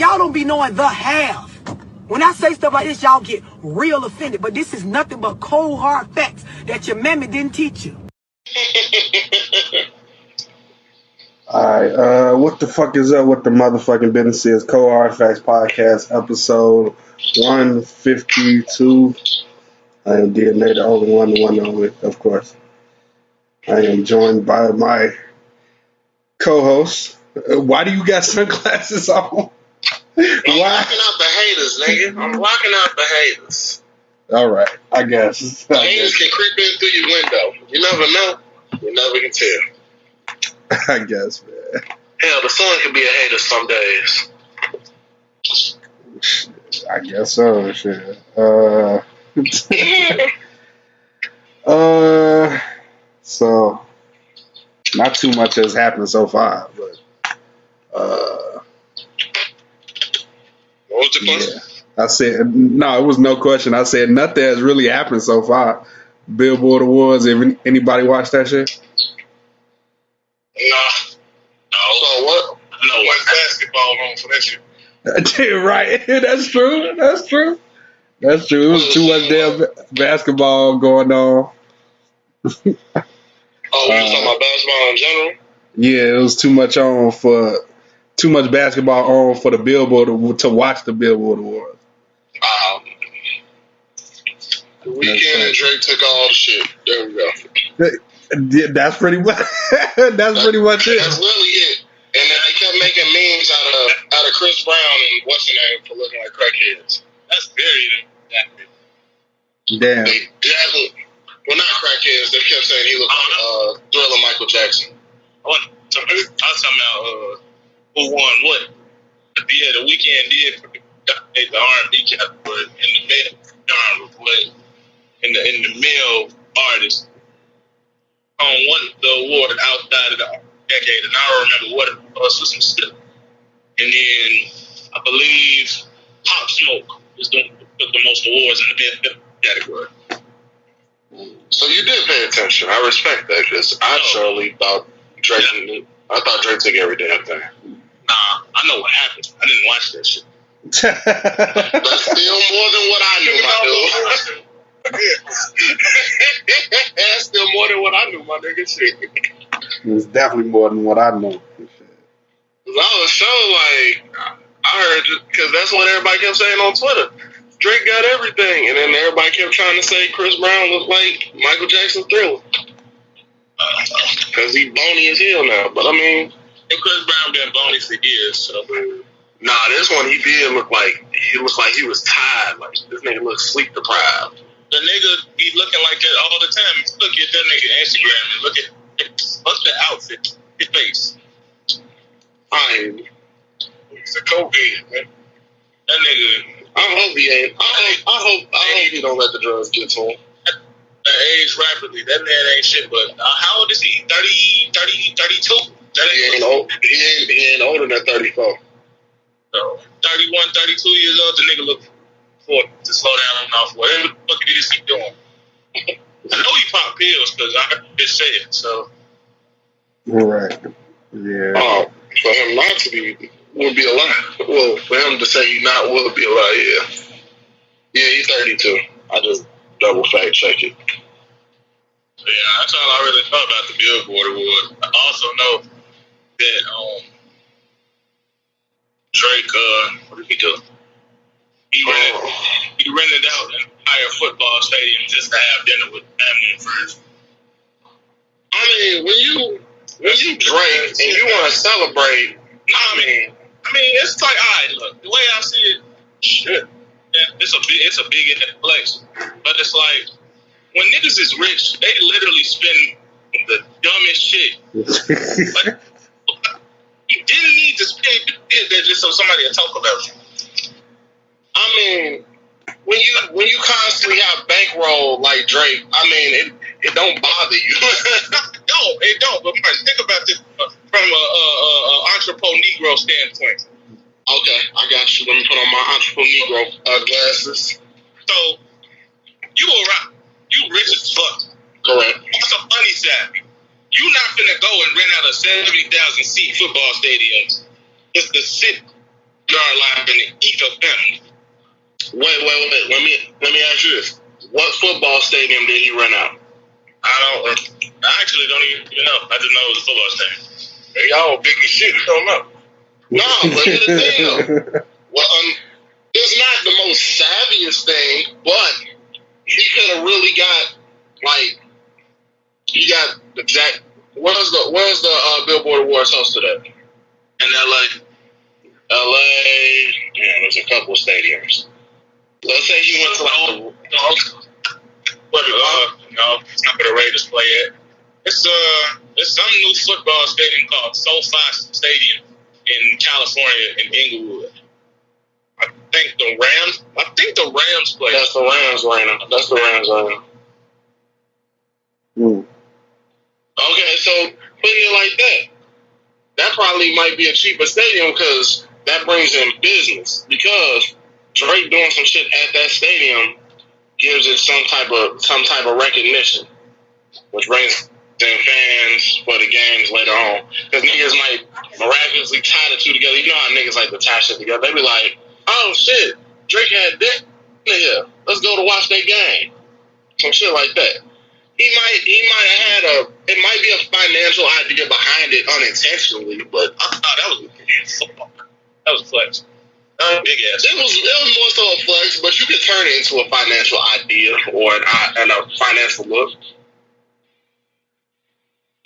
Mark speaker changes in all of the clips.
Speaker 1: y'all don't be knowing the half. When I say stuff like this, y'all get real offended. But this is nothing but cold, hard facts that your mammy didn't teach you.
Speaker 2: Alright, what the fuck is up with the motherfucking businesses? Cold Hard Facts Podcast, episode 152. I am DNA, the only one, the one only, of course. I am joined by my co-host. Why do you got sunglasses on?
Speaker 3: I'm locking out the haters, nigga. I'm locking out the haters.
Speaker 2: Alright, I guess.
Speaker 3: Haters can creep in through your window. You never know. You never can tell.
Speaker 2: I guess, man.
Speaker 3: Hell, the sun can be a hater some days.
Speaker 2: I guess so, shit. So not too much has happened so far, but
Speaker 3: what was the question?
Speaker 2: Yeah. I said no, it was no question. I said nothing has really happened so far. Billboard Awards, if anybody watch that shit?
Speaker 3: No. So what? No, what's basketball on for that shit?
Speaker 2: Right. That's true. That's true. It was too much damn basketball going on.
Speaker 3: Oh, we was talking about basketball in general?
Speaker 2: Yeah, it was too much basketball on for the Billboard to watch the Billboard Awards.
Speaker 3: The weekend Drake took all the shit. There we go.
Speaker 2: That's pretty much. That's pretty much it.
Speaker 3: That's really it. And then they kept making memes out of Chris Brown and what's her name for looking like crackheads. That's very accurate.
Speaker 2: Damn.
Speaker 3: They definitely, well, not crackheads. They kept saying he looked like Thriller Michael Jackson. I was talking about who won what. Yeah, the weekend did the R&B category in the male genre, but in the male artist won the award outside of the decade, and I don't remember what it was for some stuff. And then I believe Pop Smoke is took the most awards in the male category. So you did pay attention. I respect that because I surely thought Drake. Yeah. I thought Drake took every damn thing. Nah, I know what happened. I didn't watch that shit. That's still more than what I knew, my dude. That's still more than what I knew, my nigga. Shit.
Speaker 2: It's definitely more than what I know.
Speaker 3: I was so like, I heard because that's what everybody kept saying on Twitter. Drake got everything, and then everybody kept trying to say Chris Brown looked like Michael Jackson's Thriller because he bony as hell now. But I mean, Chris Brown been bony for years, so. Nah, this one he did look like he was tired. Like this nigga looked sleep deprived. The nigga be looking like that all the time. Look at that nigga Instagram and look at the outfit, his face. It's a cokehead, man. That nigga. I hope he ain't. I hope he don't let the drugs get to him. Age rapidly. That man ain't shit. But how old is he? 30, 32. He ain't older than 34. So 31, 32 years old, the nigga look for to slow down and off. Whatever the fuck it is he doing. I know he pop pills because I heard bitch say it. So.
Speaker 2: Right. Yeah.
Speaker 3: For him not to be would be a lie. Well, for him to say he not would be a lie. Yeah. Yeah, he's 32. I just double fact check it. Yeah, that's all I really know about the Billboard Award. I also know that Drake, what did he do? He rented out an entire football stadium just to have dinner with family and friends. I mean, when you Drake and you want to celebrate, I mean, it's like, all right, look, the way I see it, shit, it's a big flex, but it's like when niggas is rich, they literally spend the dumbest shit. Like, you didn't need to spend that just so somebody will talk about you. I mean, when you constantly have bankroll like Drake, I mean, it don't bother you. No, it don't. But think about this from a entrepreneur Negro standpoint. Okay, I got you. Let me put on my entrepreneur Negro glasses. So you rich as fuck. Correct. What's the funny side? You not finna go and rent out a 70,000 seat football stadium just to sit yard line and eat up them. Wait. Let me ask you this: what football stadium did he run out? I actually don't even know. I just know it was a football stadium. Y'all big as shit. You don't know. No, but here's the thing though. Well, it's not the most savviest thing, but he could have really got he got the Jack. Where's the Billboard Awards hosted at? In LA. Yeah, there's a couple of stadiums. Let's say he went to no, it's not where the Raiders play at. It's some new football stadium called SoFi Stadium in California in Inglewood. I think the Rams play. That's the Rams arena. Okay, so putting it like that probably might be a cheaper stadium because that brings in business. Because Drake doing some shit at that stadium gives it some type of recognition, which brings in fans for the games later on. Because niggas might miraculously tie the two together. You know how niggas like to tie shit together. They be like, oh shit, Drake had that here. Let's go to watch that game. Some shit like that. He might have had it might be a financial idea behind it unintentionally, but I thought that was a flex. Big ass. It was more so a flex, but you could turn it into a financial idea or a financial look.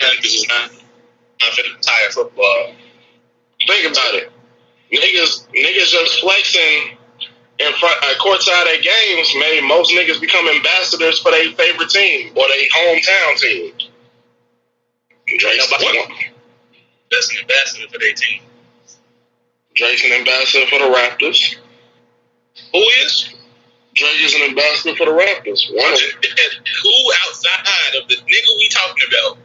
Speaker 3: And this is not for the entire football. Think about it. Niggas just flexing in front courtside at games made most niggas become ambassadors for their favorite team or their hometown team. Drake's an ambassador for their team. Drake's an ambassador for the Raptors. Who is? Drake is an ambassador for the Raptors. Who outside of the nigga we talking about?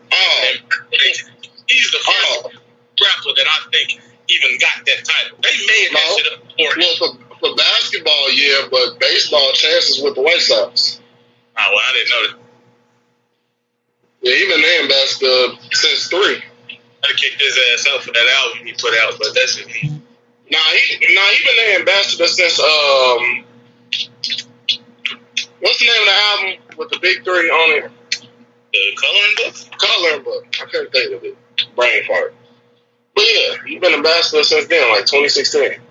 Speaker 3: He's the first rapper that I think even got that title. They made that shit up for him. For basketball, yeah, but baseball chances with the White Sox. Oh, well, I didn't know that. Yeah, he been the ambassador since 3. I kicked his ass out for that album he put out, but that's it. He been the ambassador since what's the name of the album with the big 3 on it? The Coloring Book. I couldn't think of it. Brain fart. But yeah, he been ambassador since then, like 2016.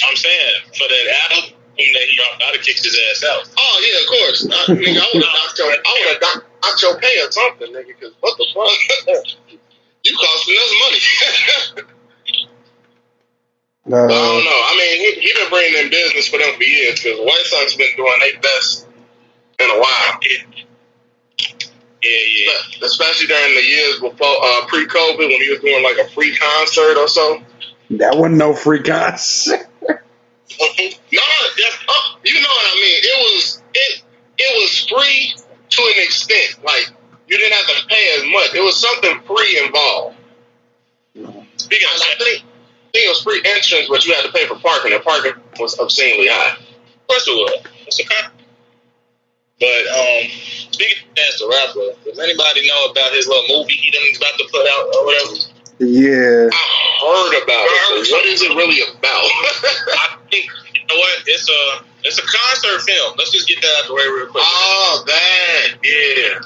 Speaker 3: I'm saying, for that album that he dropped, I'd have kicked his ass out. Oh, yeah, of course. Nigga, I would have knocked your pay or something, nigga, because what the fuck? You costing us money.
Speaker 2: No.
Speaker 3: I don't know. I mean, he been bringing in business for them for years, because the White Sox been doing their best in a while. Yeah. Especially during the years before, pre-COVID, when he was doing like a free concert or so.
Speaker 2: That wasn't no free concert.
Speaker 3: No, you know what I mean. It was free to an extent. Like you didn't have to pay as much. It was something free involved. Speaking of, I think it was free entrance, but you had to pay for parking. And parking was obscenely high. Of course it was. It's a con. But speaking as the rapper, does anybody know about his little movie he done about to put out or whatever?
Speaker 2: Yeah.
Speaker 3: I heard about it. So what is it really about? I think, you know what? It's a concert film. Let's just get that out the way real quick. Oh, that. Yeah.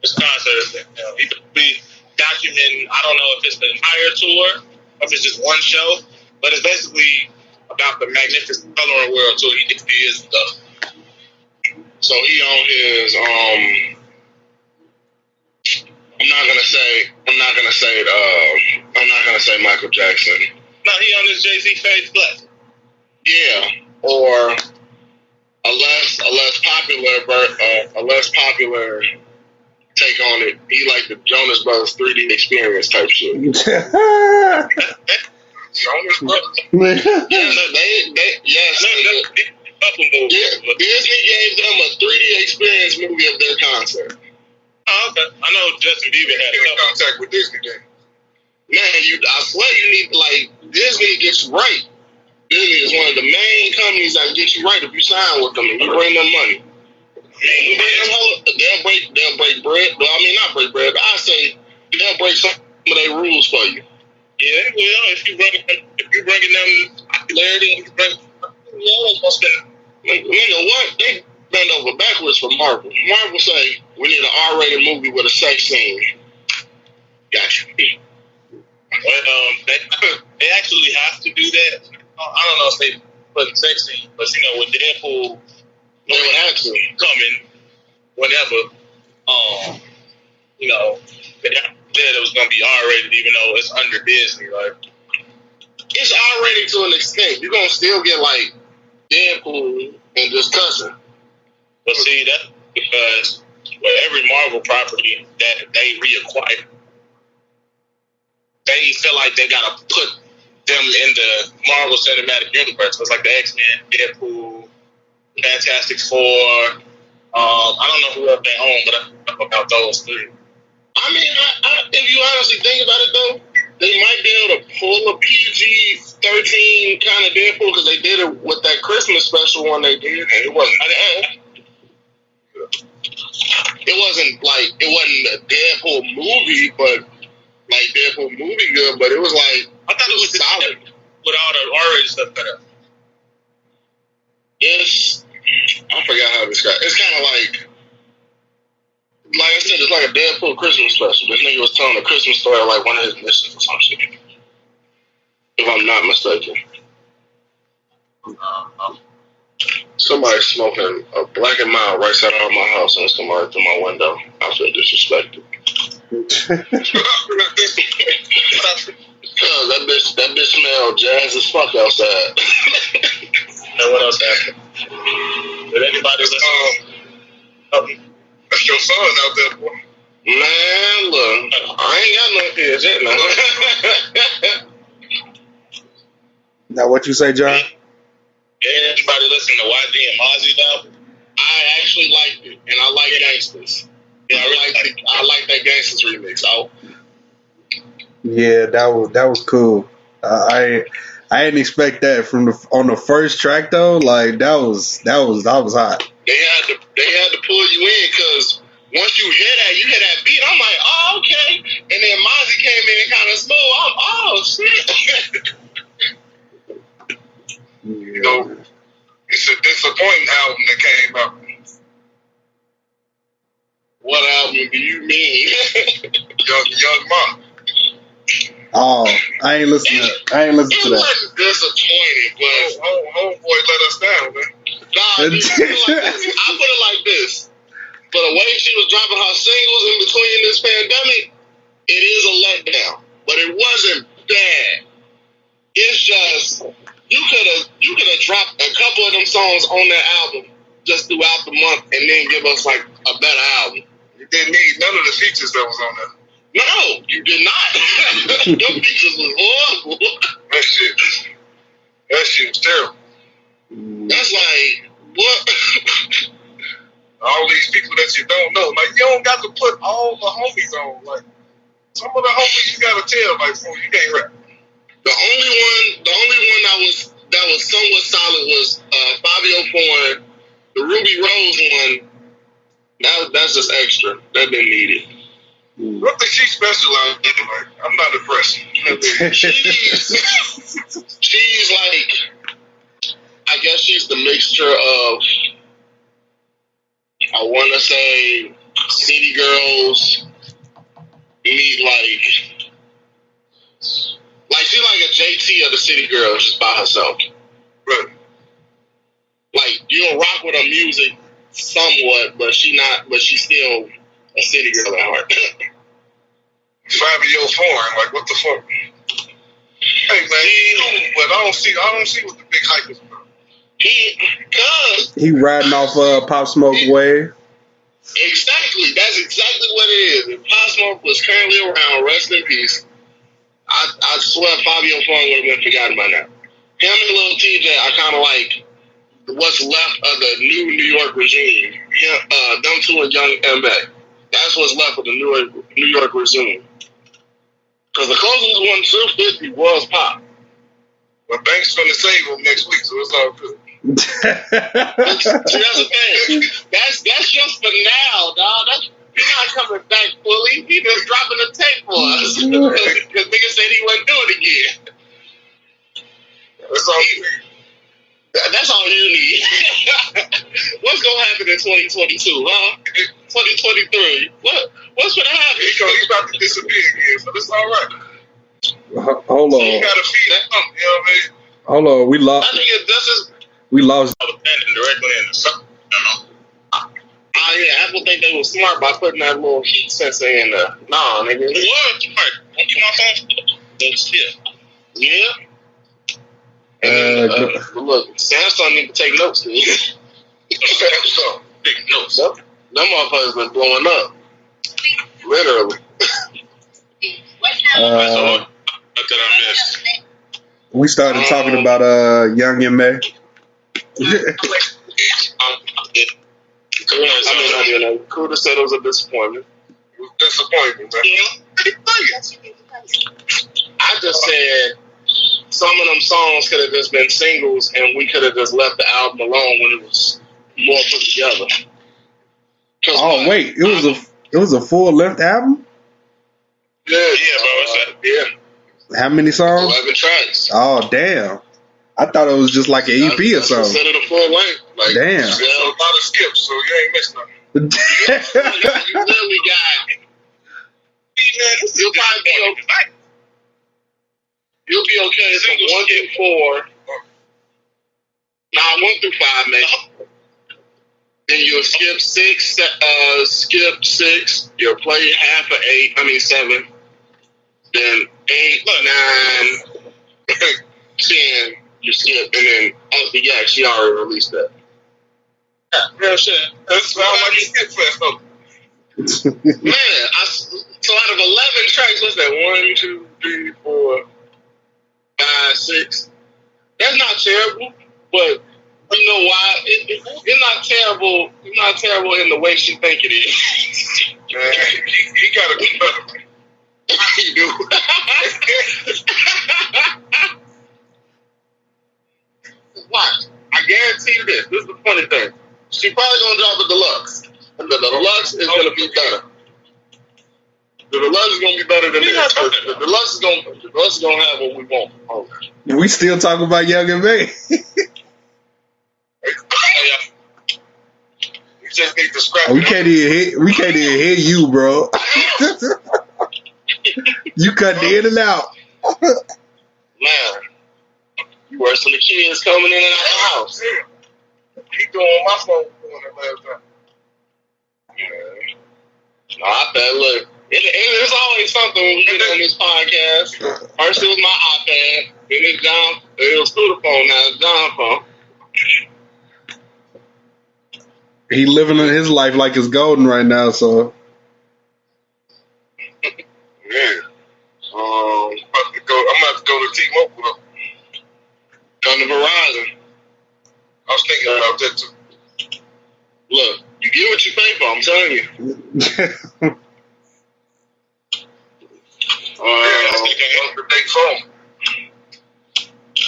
Speaker 3: It's a concert film. He could be documenting, I don't know if it's the entire tour or if it's just one show, but it's basically about the magnificent coloring world tour he did for years and stuff. So he on his I'm not gonna say Michael Jackson. No, he on this Jay-Z Fade Flex. Yeah, or a less popular take on it. He like the Jonas Brothers 3D experience type shit. Jonas Brothers. Disney gave them a 3D experience movie of their concert. Oh, okay. I know Justin Bieber had contact with Disney then. Man, I swear you need Disney gets you right. Disney is one of the main companies that get you right if you sign with them and you bring them money. They'll break bread. Well, I mean, not break bread, but I say they'll break some of their rules for you. Yeah, they will. If you bringing them popularity, you always gonna spend. Nigga, what they bend over backwards for Marvel? Marvel say we need an R-rated movie with a sex scene. Gotcha. Well, they actually have to do that. I don't know if they put sex scene, but with Deadpool, they would have to coming whenever. They said it was gonna be R-rated, even though it's under Disney. Like, it's R-rated to an extent. You're gonna still get like Deadpool and just cussing. But see, that's because every Marvel property that they reacquire, they feel like they gotta put them in the Marvel Cinematic Universe. So it's like the X-Men, Deadpool, Fantastic Four. I don't know who else they own, but I know about those three. I mean, if you honestly think about it, though, they might be able to pull a PG-13 kind of Deadpool because they did it with that Christmas special one they did, and it wasn't. It wasn't a Deadpool movie, but like Deadpool movie good. But it was like I thought it was solid with all the orange stuff cut up. I forgot how to describe it. It's kind of like I said, it's like a Deadpool Christmas special. This nigga was telling a Christmas story like one of his missions or some shit. If I'm not mistaken. Somebody smoking a black and mild right side of my house and somebody through my window. I feel disrespected. That bitch smell jazz as fuck outside. And what else happened? Did anybody listen? That's your son out there, boy. Man, look, I ain't got no kids yet, man.
Speaker 2: Now, what you say, John?
Speaker 3: Yeah, anybody listen to YG and Mozzy's album? I actually liked it, and I like Gangsters. Yeah, I like that Gangsters remix.
Speaker 2: Yeah, that was cool. I didn't expect that on the first track though. Like that was hot.
Speaker 3: They had to pull you in because once you hear that beat, I'm like, oh, okay. And then Mozzy came in kind of slow. Oh shit.
Speaker 2: Yeah.
Speaker 3: It's a disappointing album that came out. What album do you mean? Young Monk.
Speaker 2: Oh, I ain't listen to that.
Speaker 3: It wasn't disappointing, but homeboy let us down, man. Nah, dude, I put it like this. For the way she was dropping her singles in between this pandemic, it is a letdown. But it wasn't bad. It's just you could have dropped a couple of them songs on that album just throughout the month and then give us like a better album. You didn't need none of the features that was on there. No, you did not. Them features was horrible. That shit was terrible. That's like, what? All these people that you don't know. Like, you don't got to put all the homies on. Like, some of the homies you got to tell, like, you can't rap. The only one that was somewhat solid was Fabio Foreign. The Ruby Rose one, that's just extra. That didn't need it. I don't think she's specialized anyway. I'm not impressed. She's like, I guess she's the mixture of, I want to say, City Girls meet like she's like a JT of the City Girls just by herself. Right. Like, you'll rock with her music somewhat, but she's still a City Girl at heart. Fabio Foreign, like, what the fuck? Hey man, but I don't see what the big hype is about.
Speaker 2: He riding off Pop Smoke wave.
Speaker 3: Exactly, that's exactly what it is. If Pop Smoke was currently around, rest in peace, I swear Fabio Foreign would have been forgotten by now. Him and Lil TJ are kind of like what's left of the new New York regime. Yeah, them two and Young M.A. That's what's left of the New York regime. Because the closest one to 50 was Pop. But Banks going to save him next week, so it's all good. See, that's the thing. That's just for now, dog. He's not coming back fully. He just dropping the tape for us. Because nigga said he wouldn't do it again. That's all you need. That's all you need. What's gonna happen in 2022, huh? 2023. What's gonna happen? He's about to disappear again, so it's all right.
Speaker 2: Hold on.
Speaker 3: So you gotta feed that pump, you know what I mean?
Speaker 2: Hold on, we lost.
Speaker 3: I think this is
Speaker 2: We lost.
Speaker 3: directly in the sun. Yeah, Apple think they was smart by putting that little heat sensor in there. Nah, nigga. It was smart. Don't keep my phone. Yeah. Look, Samsung need to take notes, man. Samsung, take notes. Them motherfuckers been blowing up. Literally.
Speaker 2: Uh, we started talking about Young and May.
Speaker 3: Kuda said it was a disappointment. It was disappointing, man. I just said some of them songs could have just been singles, and we could have just left the album alone when it was more put together.
Speaker 2: Oh wait, it was a full length album.
Speaker 3: Yeah, bro. Yeah.
Speaker 2: How many songs?
Speaker 3: 11 tracks.
Speaker 2: Oh damn! I thought it was just like an EP or something.
Speaker 3: Instead of the full length, like
Speaker 2: damn.
Speaker 3: There's a lot of skips, so you ain't missed nothing. You literally got. You'll probably be okay. You'll be okay from 1 through 4. Nah, 1 through 5, maybe. Then you'll skip 6. You'll play half of 7. Then 8, 9, 10. You skip, and then yeah, she already released that. Yeah, real shit. That's why I like you skip fast, though. Man, so out of 11 tracks, what's that? 1, 2, 3, 4, 5, 6. That's not terrible, but you know why? It's not terrible. It's not terrible in the way she think it is. Man, he gotta be better. He do. Watch. I guarantee you this. This is the funny thing. She probably gonna drop a deluxe. And the deluxe is gonna be better. The deluxe is gonna be better than this. The deluxe is gonna have what we want. Okay.
Speaker 2: We still talking about Young and May.
Speaker 3: You just need to scrap.
Speaker 2: We can't even hear you, bro. You cut in and out.
Speaker 3: Man, you worse than the kids coming in and out the house. He doing my phone doing it last time. Yeah. No, I bet. Look, there's always something when we get on this podcast. First it was my iPad, then it was Scooter phone, now it's John's phone.
Speaker 2: He living in his life like it's golden right now, so.
Speaker 3: Yeah. I'm about to go to T-Mobile. Come to Verizon. I was thinking about that too. Look, you get what you pay for, I'm telling you. That's the big phone.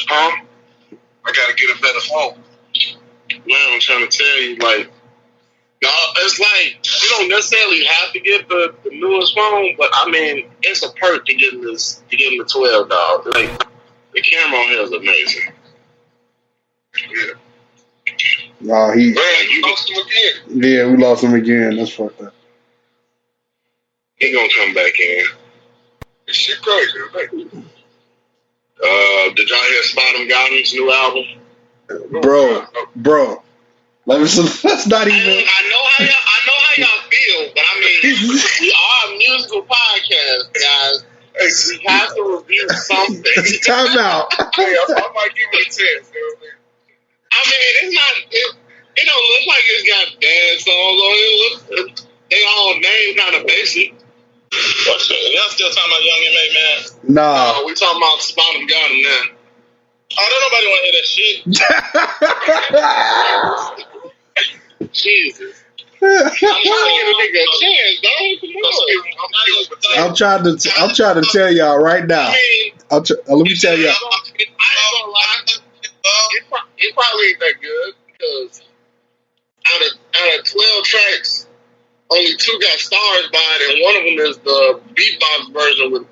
Speaker 3: Huh? I gotta get a better phone. Man, I'm trying to tell you, like, no, it's like you don't necessarily have to get the newest phone, but I mean, it's a perk to get the 12, dog. Like, the camera on here is amazing. Yeah.
Speaker 2: Nah,
Speaker 3: man, you lost him again.
Speaker 2: Yeah, we lost him again. That's fucked up.
Speaker 3: He gonna come back in. This shit crazy, right? Did y'all hear Spot'em Gotham's new album?
Speaker 2: Bro. Let's not even.
Speaker 3: I know how y'all feel, but I mean, we are a musical podcast, guys. We have to review something.
Speaker 2: Time out.
Speaker 3: I might give it a chance. I mean, it's not. It don't look like it's got dance songs on it. They all name kind of basic. Y'all still talking about Young and May, man?
Speaker 2: Nah.
Speaker 3: No, we talking about Spot'em Gotham now. Oh, don't nobody want to hear that shit. Jesus. I'm trying to give a nigga a chance, dog.
Speaker 2: I'm trying to tell y'all right now. Let me tell y'all.
Speaker 3: I ain't gonna lie. It probably ain't that good because out of 12 tracks, only 2 got stars by it, and one of them is the beatbox version with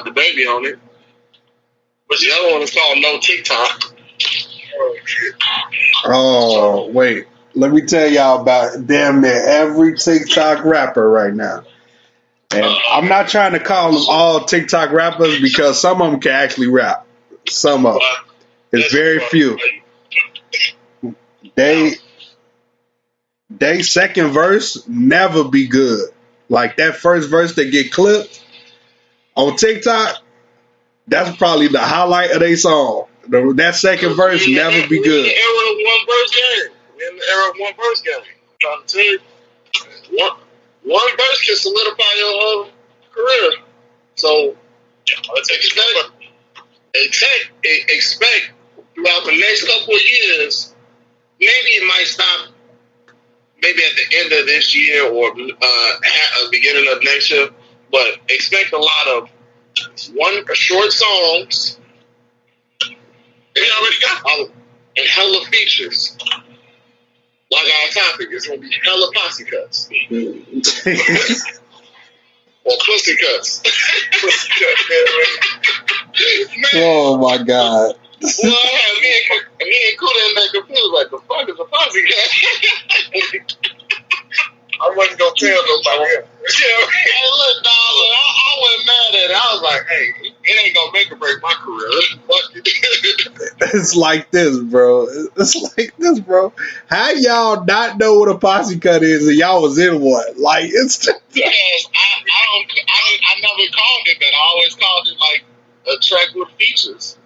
Speaker 3: the baby on it. But the other one is called No TikTok. Oh, shit.
Speaker 2: Oh, wait. Let me tell y'all about damn near every TikTok rapper right now. And I'm not trying to call them all TikTok rappers because some of them can actually rap. Some of them. It's very few. They second verse never be good. Like that first verse that get clipped on TikTok, that's probably the highlight of their song. That second verse never be good.
Speaker 3: In the era of one verse game. In the era of one verse game. I'm trying to tell you. One verse can solidify your career. So expect throughout the next couple of years, maybe it might stop maybe at the end of this year or beginning of next year, but expect a lot of short songs. They already got and hella features. Like our topic, it's gonna be hella Posse Cuts. Or Pussy Cuts. Pussy Cuts, man.
Speaker 2: Oh my God.
Speaker 3: Well, me and Kuda in that confused, like, the fuck is a Posse Cut? I wasn't gonna tell nobody. Hey, look, dog, I wasn't mad at it. I was like, hey, it ain't gonna make or break my career.
Speaker 2: It's like this, bro. It's like this, bro. How y'all not know what a posse cut is and y'all was in one? Like, it's just...
Speaker 3: Because I never called it that. I always called it like a track with features.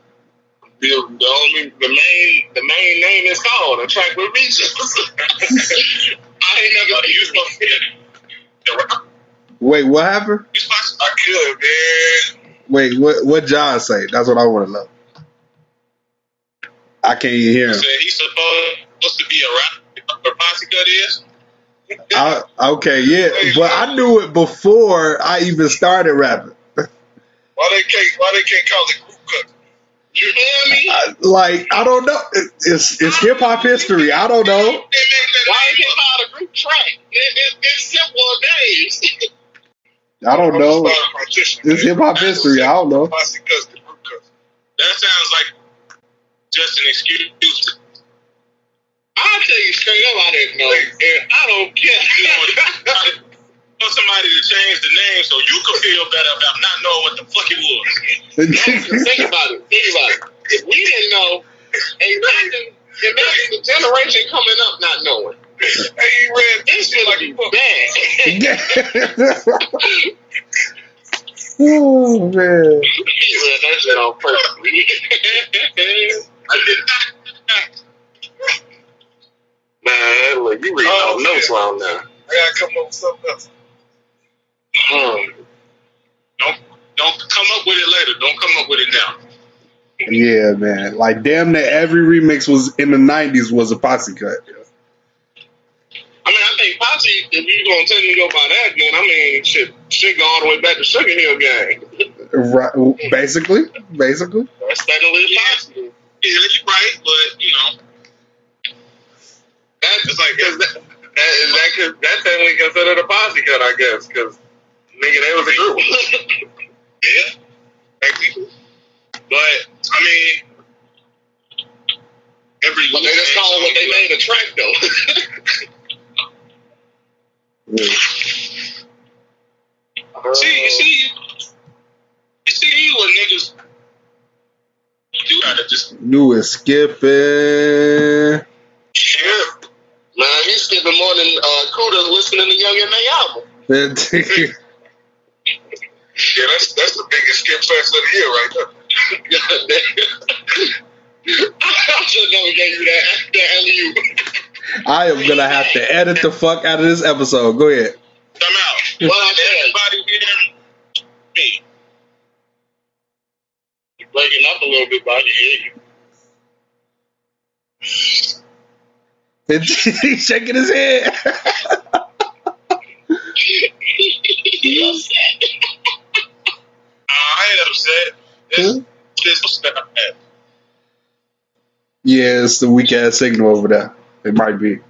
Speaker 3: The main name is called a track with features. I ain't never used my feet.
Speaker 2: Wait, what happened?
Speaker 3: I could, man.
Speaker 2: Wait, what John say? That's what I want to know. I can't even hear him.
Speaker 3: He said he's supposed to be a rapper. Posse Cut is?
Speaker 2: Okay, yeah, but I knew it before I even started rapping.
Speaker 3: Why they can't call it group cut? You hear me?
Speaker 2: I don't know. It's hip hop history. I don't know.
Speaker 3: Why they can't call it a group track? It's simple days.
Speaker 2: I don't know. It's hip hop history. I don't know.
Speaker 3: That sounds like just an excuse. I'll tell you straight up, I didn't know. And I don't care. I want somebody to change the name so you can feel better about not knowing what the fuck it was. Think about it. If we didn't know, imagine the generation coming up not knowing. Hey, you read this shit like you bad.
Speaker 2: Oh, man.
Speaker 3: He read that shit on purpose. I did not. Man, look, you read all notes wrong now. I gotta come up with something else. Don't come up with it later. Don't come up with it now.
Speaker 2: Yeah, man. Like, damn near every remix was in the 90s was a posse cut.
Speaker 3: I mean, I think Posse, if you're going to tell me to go by that, then, I mean, shit go all the way back to Sugar Hill Gang.
Speaker 2: Right, basically.
Speaker 3: That's technically Posse. Yeah, you're right, but, you know. That's like, that's technically considered a Posse cut, I guess, because, nigga, they was a group. Yeah. But, I mean, but they just call what they made a track, though. See what niggas do how to just
Speaker 2: New is skipping.
Speaker 3: Shit. Man, he's skipping more than Kuda listening to Young M.A. album. Yeah, that's the biggest skip fest of the year right there. I should never gave you that LU.
Speaker 2: I am going to have to edit the fuck out of this episode. Go ahead.
Speaker 3: Come out. Well, everybody hear me. You're breaking up a little bit, but I can hear you.
Speaker 2: He's shaking his head.
Speaker 3: He's upset. I ain't upset. It's upset.
Speaker 2: Yeah, it's the weak ass signal over there. It might be.
Speaker 3: Man.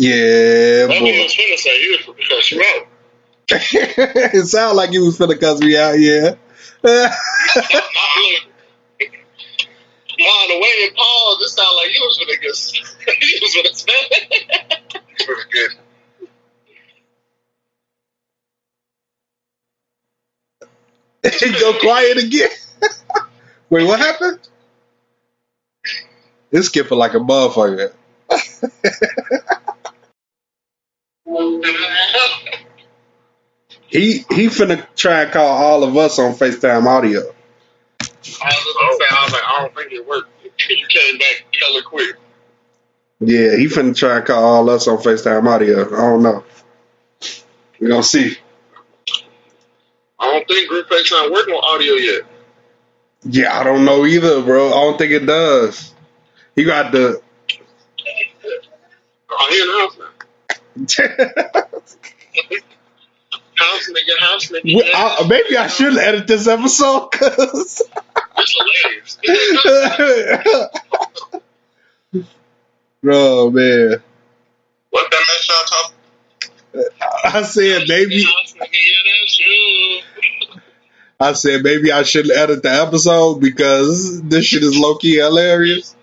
Speaker 2: Yeah,
Speaker 3: What
Speaker 2: boy.
Speaker 3: he was finna say, he was finna cuss you out.
Speaker 2: It sounded like you was finna cuss me out, yeah.
Speaker 3: The way it paused, it sounded like you was finna get. You was finna spell it. Pretty good.
Speaker 2: He go quiet again. Wait, what happened? It's skipping like a motherfucker. He finna try and call all of us on FaceTime audio.
Speaker 3: I was like, I don't think it worked. You came back hella quick.
Speaker 2: Yeah, he finna try and call all us on FaceTime audio. I don't know. We gonna see.
Speaker 3: I don't think Group FaceTime working on audio yet.
Speaker 2: Yeah, I don't know either, bro. I don't think it does. He got the.
Speaker 3: I hear the house now. House nigga.
Speaker 2: Maybe I should edit this episode, cause
Speaker 3: That's hilarious.
Speaker 2: bro, man.
Speaker 3: What that man y'all talking?
Speaker 2: I said maybe.
Speaker 3: House nigga, yeah, that's you.
Speaker 2: I said maybe I shouldn't edit the episode because this shit is low key hilarious.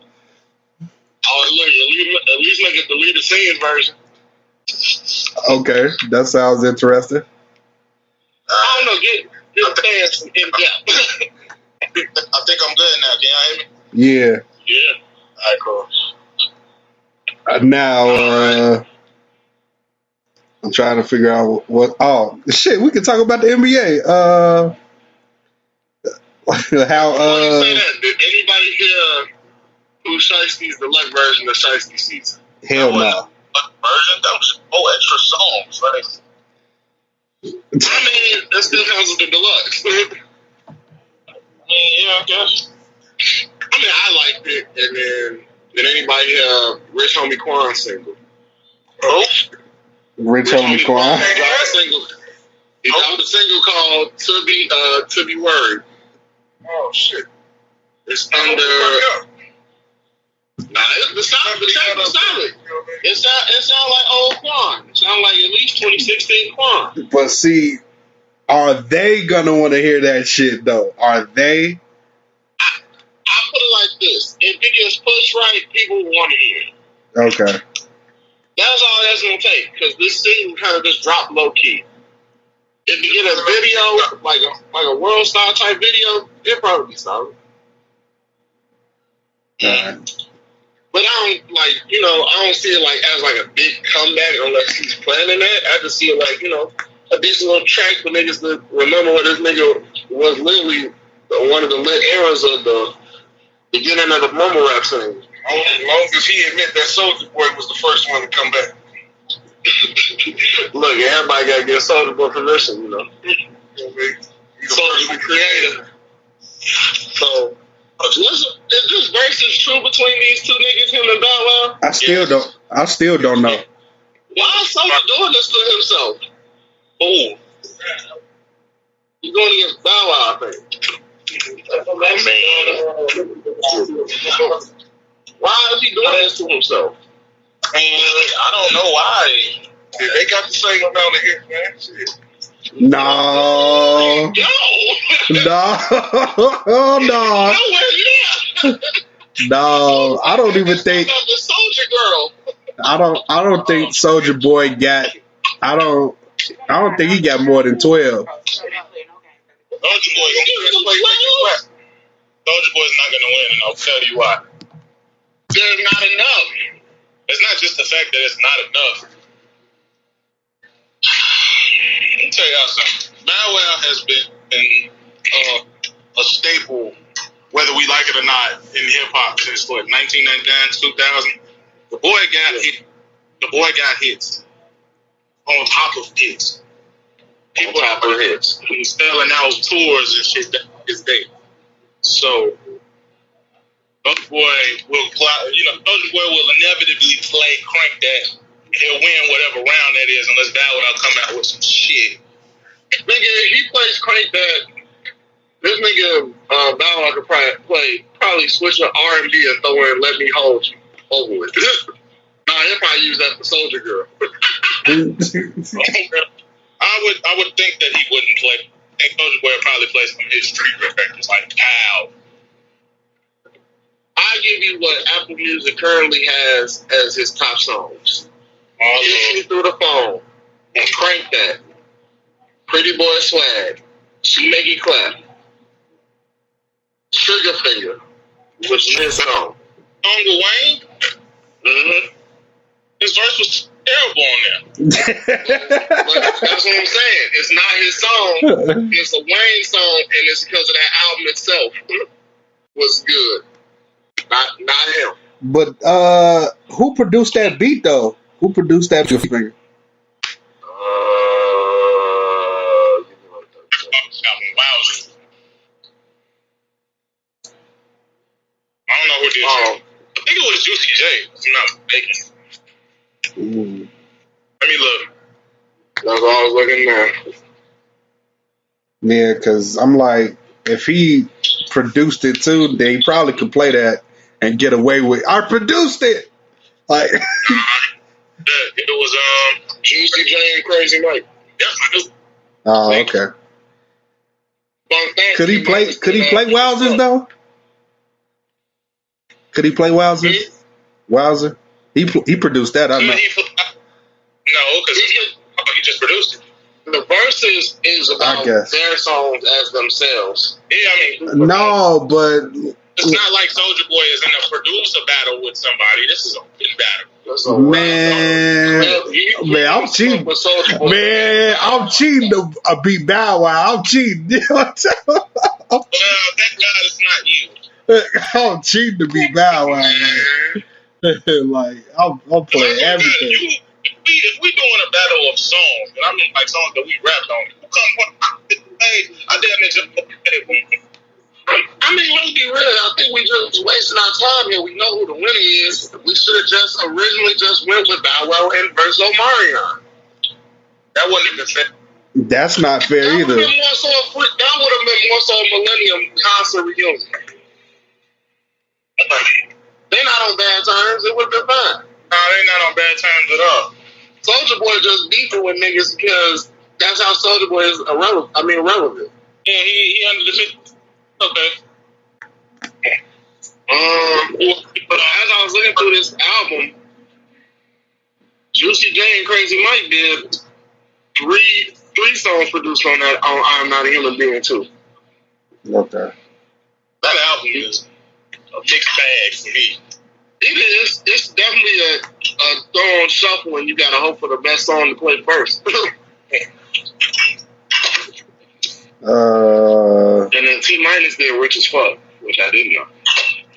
Speaker 3: Oh, look, at least make a deleted scene version.
Speaker 2: Okay, that sounds interesting.
Speaker 3: I don't know, get fast and in depth. I think I'm good now. Can y'all hear me?
Speaker 2: Yeah.
Speaker 3: Yeah. Alright, cool.
Speaker 2: Now, I'm trying to figure out what. Oh shit, we can talk about the NBA. How?
Speaker 3: When you say that, did anybody hear who Shiesty's the luck version of Shiesty season?
Speaker 2: Hell no.
Speaker 3: Luck version? That was 4 extra songs, right? I mean, that still counts as the deluxe. I mean, yeah, I guess. I mean, I liked it, and then did anybody hear Rich Homie Quan single? Oh,
Speaker 2: Rich Homie Quan.
Speaker 3: He dropped a single. He dropped a single called "To Be Worried." Oh shit! It's under. Nah, the sound was solid. It sound like old Quan. It sound like at least 2016 Quan.
Speaker 2: But see, are they gonna want to hear that shit though? Are they?
Speaker 3: I put it like this: if it gets pushed right, people want to hear it.
Speaker 2: Okay.
Speaker 3: That's all that's gonna take, because this thing kind of just dropped low key. If you get a video like a world star type video, it'll probably be solid. But I don't I don't see it like as like a big comeback unless he's planning that. I just see it like, a decent little track for niggas to remember what this nigga was literally one of the lit eras of the beginning of the mumble rap scene. As long as he admit that Soulja Boy was the first one to come back. Look, everybody got to get Soulja Boy permission, Soulja the creator. So, is this versus true between these two niggas, him and Bow Wow?
Speaker 2: I still don't know.
Speaker 3: Why is Soulja doing this to himself? Oh, he's going against Bow Wow, I think. Why is he doing this to himself? I don't know why. They got the same amount of hits, man. Shit.
Speaker 2: No. No. No, I don't even think.
Speaker 3: The Soulja Girl.
Speaker 2: I don't think Soulja Boy got. I don't think he got more than 12.
Speaker 3: Soulja Boy's not gonna win, and I'll tell you why. There's not enough. It's not just the fact that it's not enough. Let me tell y'all something. Bow Wow has been a staple, whether we like it or not, in hip hop since 1999, 2000. The boy got hits on top of hits. People have their hits. He's selling out tours and shit that is day. So Soulja Boy will inevitably play Crank That. He'll win whatever round that is unless Bow Wow come out with some shit. Nigga, if he plays Crank That, this nigga Bow Wow could probably switch to R&B and throw in Let Me Hold You over with. Bow he'll probably use that for Soldier Girl. I would think that he wouldn't play. I think Soldier Boy would probably play some of his street records like Pow. I'll give you what Apple Music currently has as his top songs. Kiss Me Through the Phone, Crank That, Pretty Boy Swag, She Make It Clap, Sugar Finger, which is his song. Song with Wayne? Mm-hmm. His verse was terrible on there. But that's what I'm saying. It's not his song. It's a Wayne song, and it's because of that album itself was good. Not him.
Speaker 2: But who produced that beat though? Who produced that beat?
Speaker 3: Wowzer. I don't know who did it. I think it was Juicy J, if I'm not mistaken. Let me look. That's all I was looking at.
Speaker 2: Yeah, because I'm like, if he produced it too, then he probably could play that and get away with. I produced it. Like
Speaker 3: it was Juicy J and Crazy Mike. Yes, I knew.
Speaker 2: Oh, okay. Could he play? Could he play Wowzers though? Could he play Wowzers? Wowzer? He produced that. I know.
Speaker 3: No, because he just produced it. The verses is about their songs as themselves. Yeah, I mean,
Speaker 2: no, but
Speaker 3: it's not like Soulja Boy is in a producer battle with somebody. This is a win battle.
Speaker 2: Man, I'm cheating. Man, I'm cheating to beat Bow Wow. I'm cheating.
Speaker 3: Thank God it's not you.
Speaker 2: I'm cheating to beat Bow Wow, man. Like I'm playing everything.
Speaker 3: If we doing a battle of songs, and I mean like songs that we rapped on, who come? Hey, I damn near just. I mean, let's be real. I think we just wasting our time here. We know who the winner is. We should have just originally just went with Bow Wow and versus Omarion. That wouldn't have been fair.
Speaker 2: That's not fair either.
Speaker 3: That would have been more so a Millennium concert reunion. They're not on bad terms. It would have been fine. No, they're not on bad terms at all. Soulja Boy just beefing with niggas because that's how Soulja Boy is irrelevant. Yeah, he under the 50. Okay. But as I was looking through this album, Juicy J and Crazy Mike did three songs produced on that on I'm Not a Human Being too.
Speaker 2: Okay.
Speaker 3: That album is a mixed bag for me. It is. It's definitely a throw-on shuffle, and you gotta hope for the best song to play first. And then T Minus did Rich as Fuck, which I didn't know.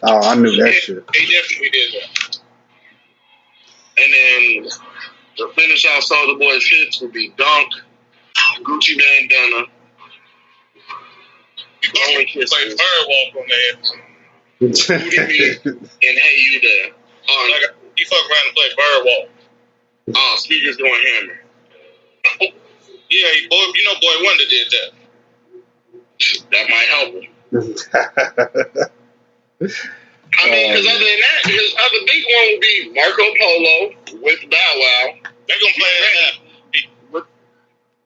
Speaker 2: Oh, I knew that shit.
Speaker 3: They definitely did that. And then to finish out Soulja Boy's hits would be Dunk, Gucci Bandana, Blowing Kisses, like Firewalk on there. Booty Me, and Hey You There. Oh, he fuck around and play Firewalk. Oh, Speakers Going Hammer. Yeah, Boy Wonder did that. That might help him. I mean, because other than that, his other big one would be Marco Polo with Bow Wow. They're gonna play that.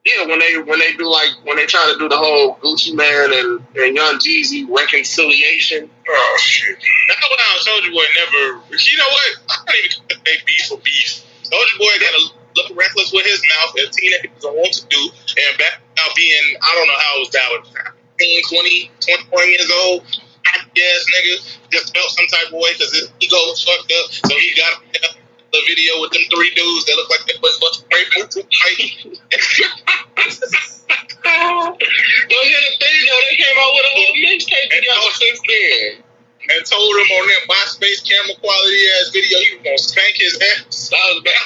Speaker 3: Yeah, when they try to do the whole Gucci Man and Young Jeezy reconciliation. Oh shit! That's why Soulja Boy never. You know what? I don't even say beef for beef. Soulja Boy got to look reckless with his mouth as teenagers don't want to do, and back out being I don't know how it was that was 21 years old. Yes, nigga, just felt some type of way because his ego was fucked up, so he got the video with them three dudes that look like they was raping. Well, yeah, the thing though, they came out with a whole mixtape together since then. And told him on that MySpace camera quality ass video he was gonna spank his ass. That was back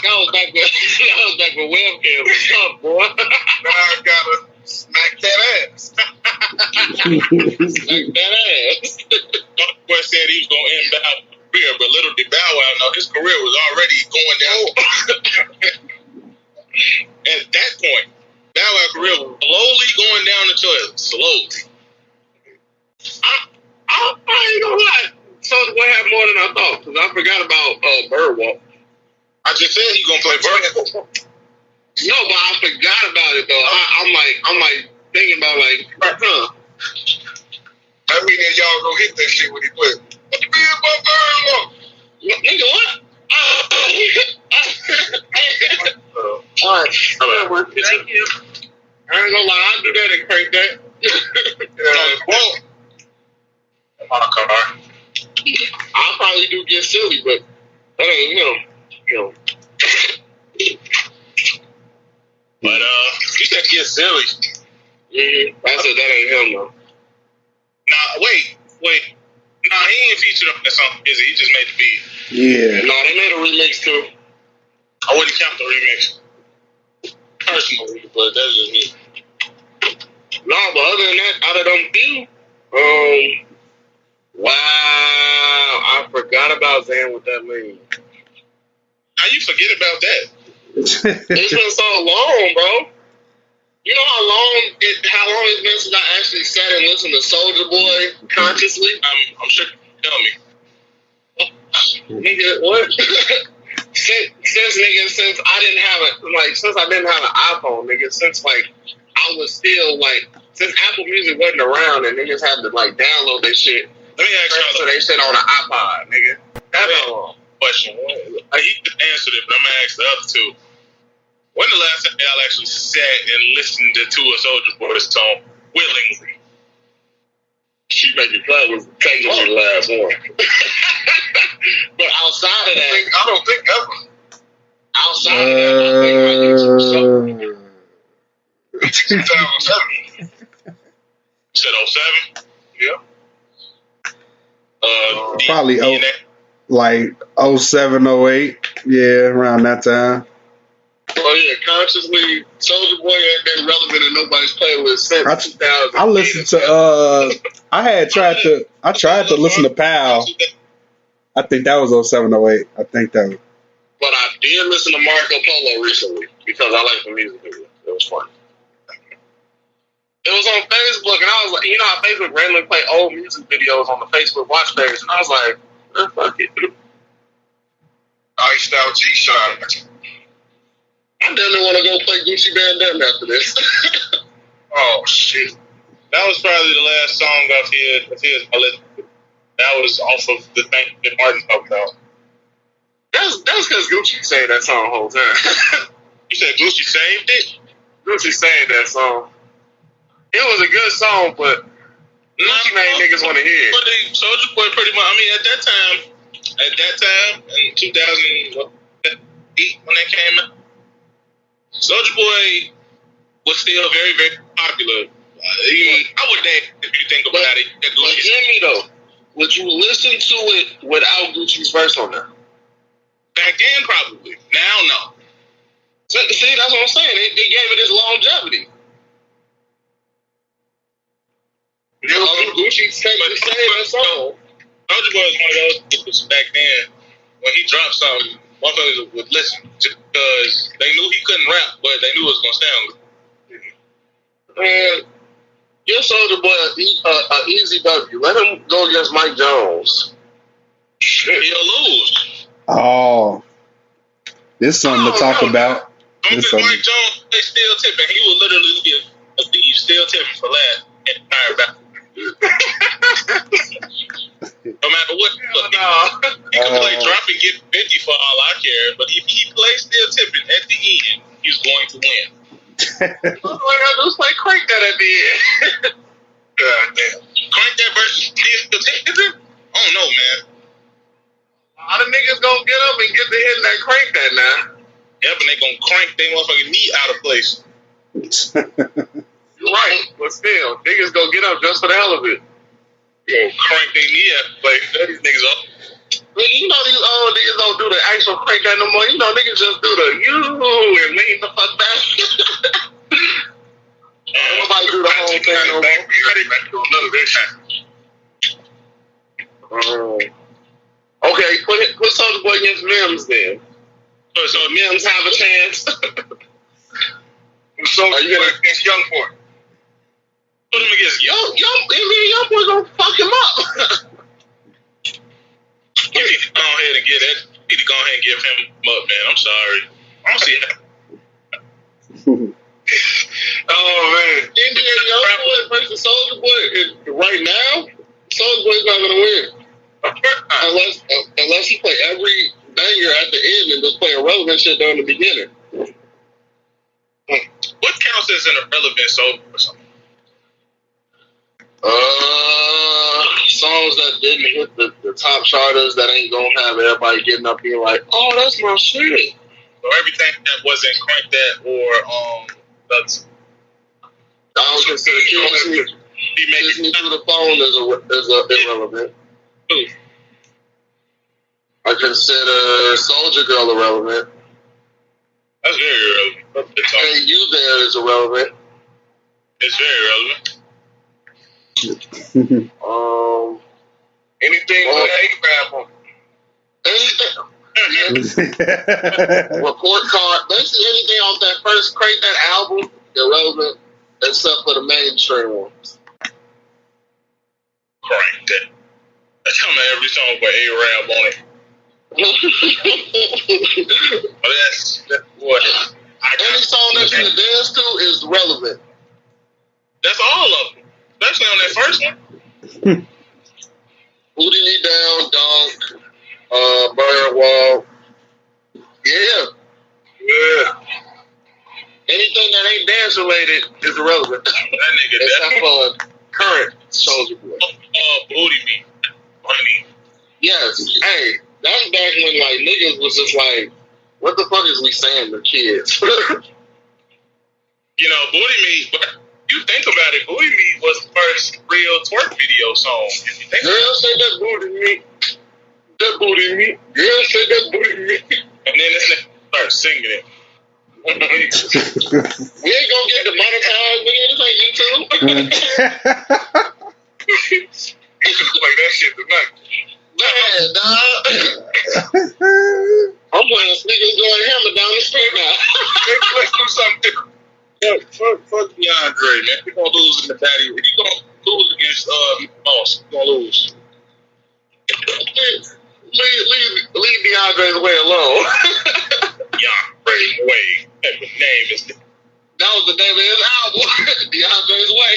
Speaker 3: when webcam was up, boy. Now I gotta smack that ass. Smack that ass. Boy said he was gonna end Bow Wow's career, but little did Bow Wow know his career was already going down. At that point, Bow Wow's career was slowly going down the toilet. Slowly. I ain't gonna lie. Soulja Boy had more than I thought because I forgot about Birdwalk. I I just said he gonna play basketball. No, but I forgot about it though. I'm like thinking about like, huh? I mean that y'all gonna hit that shit when he play. What the man, nigga, what? All right. Thank you. I ain't gonna lie, I'll do that and crank that. I'm on a car. I'll probably do Get Silly, but that ain't him. But you said Get Silly. Mm-hmm. I said that ain't him though. Nah, wait. Nah, he ain't featured on that song, is he? He just made the beat.
Speaker 2: Yeah.
Speaker 3: Nah, they made a remix too. I wouldn't count the remix. Personally, but that's just me. No, but other than that, out of them few, wow, I forgot about Zan with that mean. How you forget about that? It's been so long, bro. You know how long it's been since I actually sat and listened to Soulja Boy consciously? I'm sure you can tell me. Nigga, what? since I didn't have an iPhone, nigga, since like I was still like, since Apple Music wasn't around and niggas had to like download their shit. Let me ask y'all, so they shit on an iPod, nigga. That's a question. He just answered it, but I'm gonna ask the other two. When the last time y'all actually sat and listened to a Soulja Boy song willingly? She Make It Clap was technically the last one. But outside of that, I don't think ever. Outside of that, I think 2007. You said 07? Yeah.
Speaker 2: Probably like 07, 08. Yeah, around that time.
Speaker 3: Oh yeah, consciously, Soulja Boy ain't been relevant in nobody's playlist since 2000.
Speaker 2: I listened to I tried to listen to Pal. I think that was 07, 08. I think that was.
Speaker 3: But I did listen to Marco Polo recently because I like the music video. It was fun. It was on Facebook, and I was like, you know how Facebook randomly play old music videos on the Facebook watch page, and I was like, fuck it. Iced Out G-Shot. I definitely want to go play Gucci Bandana after this. Oh, shit. That was probably the last song of his I listened to. That was off of the thing that Martin talked about. That's because Gucci saved that song the whole time. You said Gucci saved it? Gucci saved that song. It was a good song, but Gucci made niggas want to hear it. But Soulja Boy pretty much, I mean, at that time, in 2008 when that came out, Soulja Boy was still very, very popular. I would dare if you think about it. But Jimmy, though, would you listen to it without Gucci's verse on there? Back then, probably. Now, no. So, see, that's what I'm saying. They gave it its longevity. Gucci said that song. Soulja Boy was one of those dudes back then. When he dropped something, motherfuckers would listen just because they knew he couldn't rap, but they knew it was gonna sound good. Man, give Soulja Boy an easy W. Let him go against Mike Jones. Shit, he'll lose.
Speaker 2: Oh, this is something to talk about.
Speaker 3: Don't think Mike Jones they still tipping. He will literally be a thief still tipping for last entire battle. No matter what, look, he can play drop and get 50 for all I care, but if he plays still tipping at the end, he's going to win. All I gotta do is play crank that at the end. God damn. Crank that versus still tipping? I don't know, man. A lot of niggas gonna get up and get to hitting that crank that now. Yep, and they gonna crank their motherfucking knee out of place. You're right, but still, niggas gonna get up just for the hell of it. Gonna crank their knee out of place. These niggas up. You know these old niggas don't do the actual crank that no more. You know niggas just do the you and lean the fuck back. Nobody do the whole thing no more. We ready to do another this. Okay, put Soulja Boy against Mims then. So Mims have a chance. So you gonna against Young Boy? Put him against Young Boy gonna fuck him up. You need to go ahead and get it. need to go ahead and give him up, man. I'm sorry. I don't see it.
Speaker 4: Oh man, Indiana Boy versus Soulja Boy. Right now, Soulja Boy's not gonna win unless he play every banger at the end and just play irrelevant shit during the beginning.
Speaker 3: What counts as an irrelevant song or something?
Speaker 4: Songs that didn't hit the top charters that ain't gonna have everybody getting up being like, oh, that's my shit.
Speaker 3: Or everything that wasn't Crank That or that's.
Speaker 4: I don't consider Kiss Me Through the Phone is irrelevant. I consider Soldier Girl irrelevant.
Speaker 3: That's very irrelevant.
Speaker 4: Hey, You There is irrelevant.
Speaker 3: It's very irrelevant.
Speaker 4: Anything with A-Rap on anything. Report card. Basically anything off that first Crank That album irrelevant except for the mainstream ones.
Speaker 3: Crank That. That's coming every song with A-Rap on it. But that's what
Speaker 4: any song that you can dance to is relevant.
Speaker 3: That's all of them. Especially on that first one.
Speaker 4: Booty Me Down, Dunk, Burn Wall. Yeah. Anything that ain't dance related is irrelevant.
Speaker 3: That nigga
Speaker 4: except for current Soulja Boy.
Speaker 3: Booty Me. Funny.
Speaker 4: Yes. Hey, that's back when like niggas was just like, what the fuck is we saying to kids?
Speaker 3: You know, Booty Me, but you think about it, Booty Me was the first real twerk video song.
Speaker 4: Girl, say that booty me. That booty me. Girl, say that booty me.
Speaker 3: And then this nigga starts singing it.
Speaker 4: We ain't gonna get demonetized, nigga. This ain't YouTube.
Speaker 3: You can play that shit tonight.
Speaker 4: Man, dog. I'm playing sneakers going hammer down the street now.
Speaker 3: Let's do something different. Fuck DeAndre, man. He's gonna lose in the patio. He's gonna lose against Moss. He's gonna lose.
Speaker 4: Leave DeAndre's way alone.
Speaker 3: DeAndre's Way. That name is.
Speaker 4: That was the name of his album. DeAndre's Way.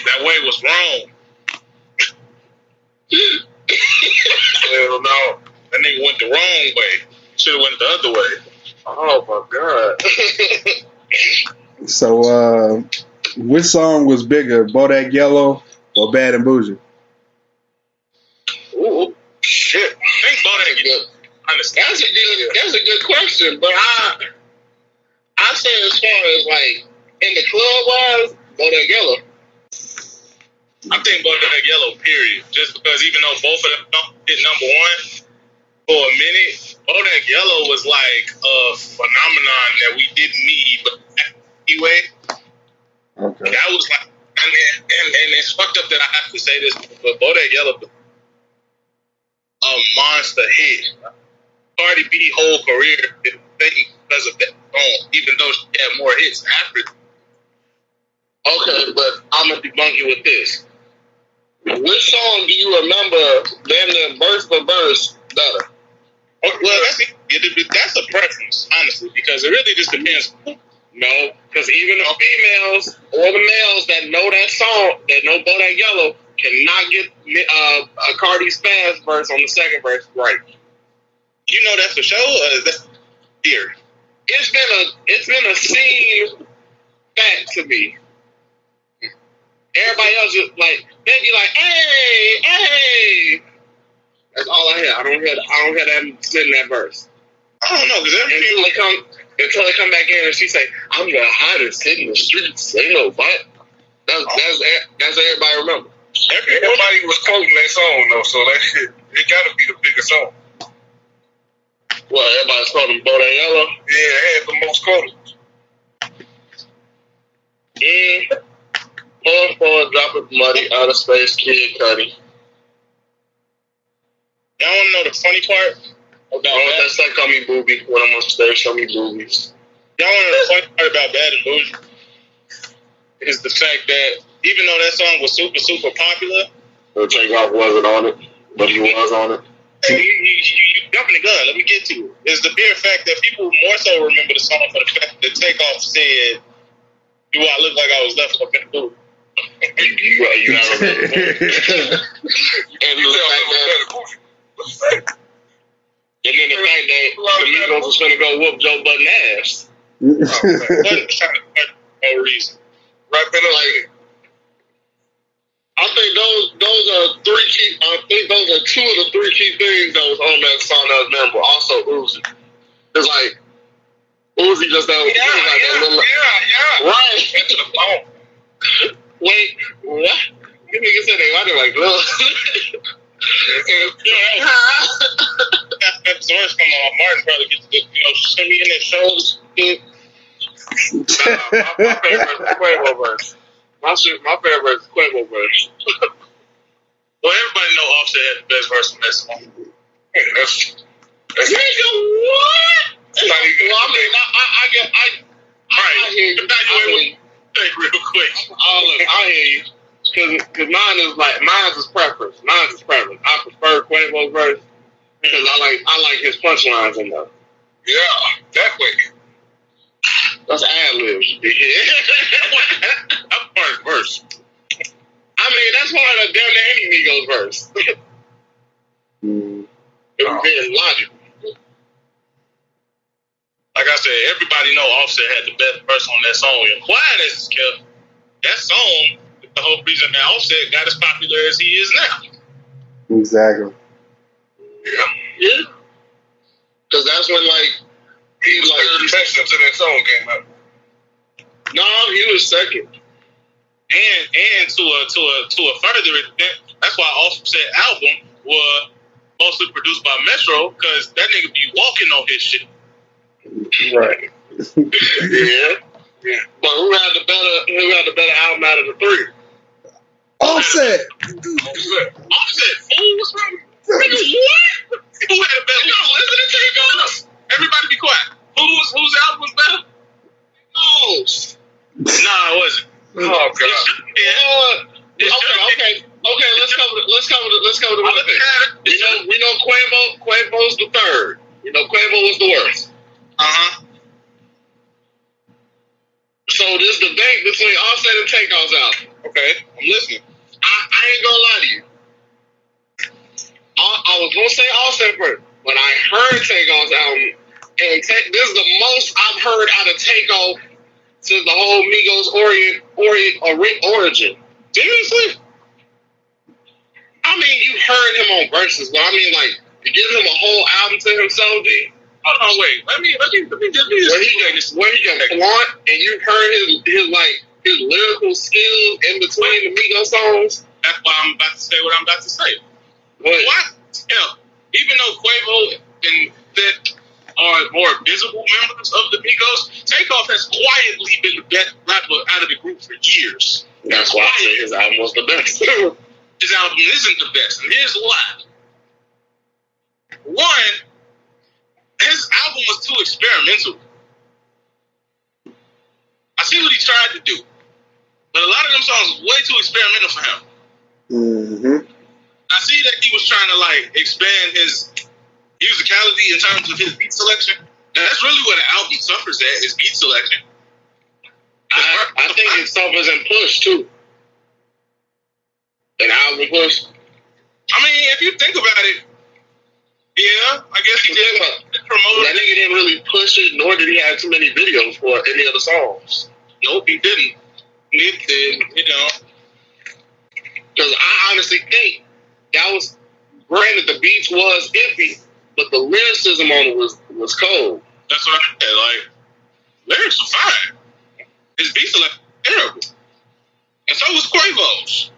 Speaker 3: That way was wrong. Hell no. That nigga went the wrong way. Should have went the other way.
Speaker 4: Oh my God.
Speaker 2: So, which song was bigger, Bodak Yellow or Bad and Bougie?
Speaker 4: Ooh,
Speaker 3: shit. I think Bodak Yellow.
Speaker 4: That's a good question, but I say as far as like in the club wise, Bodak Yellow.
Speaker 3: I think Bodak Yellow, period. Just because even though both of them hit number one for a minute, Bodak Yellow was like a phenomenon that we didn't need, but anyway,
Speaker 2: okay.
Speaker 3: That was like, and it's fucked up that I have to say this, but Bodak Yellow was a monster hit. Cardi B whole career is because of that song, even though she had more hits after.
Speaker 4: Okay, but I'm gonna debunk you with this. Which song do you remember them verse for verse better?
Speaker 3: Well, that's a preference, honestly, because it really just depends.
Speaker 4: No, because even the females or the males that know that song, that know Bodak Yellow, cannot get a Cardi Spaz verse on the second verse right.
Speaker 3: You know that for sure? Is that theory?
Speaker 4: It's been a seen fact to me. Everybody else is like, they be like, hey. That's all I hear. I don't hear them sing that verse.
Speaker 3: I don't know, because
Speaker 4: until they come back in and she say, I'm the hottest hit in the streets. Ain't no but. That's everybody remember.
Speaker 3: Everybody was quoting that song though, so it gotta be the biggest song.
Speaker 4: Well, everybody's quoting Bodak Yellow.
Speaker 3: Yeah, it had the most quoted.
Speaker 4: For Drop It Muddy, Outer Space, Kid Cudi.
Speaker 3: Y'all want to know the funny part about
Speaker 4: that? That's like Call Me Booby. When I'm on stage, show me boobies.
Speaker 3: Y'all want to know the funny part about Bad and Bougie? Is the fact that even though that song was super, super popular,
Speaker 4: Takeoff wasn't on it, but he was on it.
Speaker 3: You jumping the gun. Let me get to it. It's the mere fact that people more so remember the song for the fact that Takeoff said, "Do I look like I was left up in the booth?" You not remember. And then the fact that the Migos was going to go whoop Joe Budden ass. No reason. Right, but like, I think those are three key. I think those are two of the three key things that was on that song that was memorable. Also, Uzi. It's like Uzi just that. Yeah. Right. Get to the phone. Wait, what? You niggas said they wanted like love. That Zor's come on. Martin probably gets to shimmy in his shoulders. Nah, my favorite is Quavo verse. My favorite verse is Quavo verse. Well, everybody know Offset had the best verse on that song. Nigga, what? Well, I mean, I hear you. Think real quick. I hear you. Because mine's is preference. I prefer Quavo's verse because I like his punchlines in there. Yeah, definitely. That's ad-libs. Yeah. That's part of the verse. I mean, that's part of damn near any Migos verse. It was very logical. Like I said, everybody know Offset had the best verse on that song. And quiet as it's kept, that song is the whole reason that Offset got as popular as he is now.
Speaker 2: Exactly.
Speaker 3: Yeah. Because that's when he attention to that song came out. No, he was second. And to a further extent, that's why Offset album was mostly produced by Metro, because that nigga be walking on his shit.
Speaker 2: Right.
Speaker 3: Yeah. But who had the better album out of the three?
Speaker 2: Offset.
Speaker 3: Offset. Fool, what's wrong? Nigga, what? Who had the better? Y'all listen to Take On Us. Everybody be quiet. Whose album was better? Knows. Nah, it wasn't. Oh God. Okay. Let's cover the one thing. We know Quavo's the third. We know Quavo was the worst. So this debate between Offset and Takeoff's album. Okay, I'm listening. I ain't gonna lie to you. I was gonna say Offset first, but I heard Takeoff's album, and this is the most I've heard out of Takeoff since the whole Migos origin. Seriously? I mean, you heard him on verses, but I mean, you give him a whole album to himself, dude. Hold on, wait. Let me just where he can flaunt, and you heard his lyrical skills in between the Migos songs. That's why I'm about to say what I'm about to say. What? Yeah. Even though Quavo and that are more visible members of the Migos, Takeoff has quietly been the best rapper out of the group for years. That's why I say his album was the best. His album isn't the best, and here's why. One, his album was too experimental. I see what he tried to do, but a lot of them songs was way too experimental for him. I see that he was trying to expand his musicality in terms of his beat selection. And that's really where the album suffers at, is beat selection. I think it suffers in push too. An album push. I mean, if you think about it, yeah, I guess he did promote. That nigga didn't really push it, nor did he have too many videos for any of the songs. Nope, he didn't. Nick did, Because I honestly think that was, granted, the beats was iffy, but the lyricism on it was cold. That's what I said. Lyrics were fine. His beats are terrible. And so was Quavo's.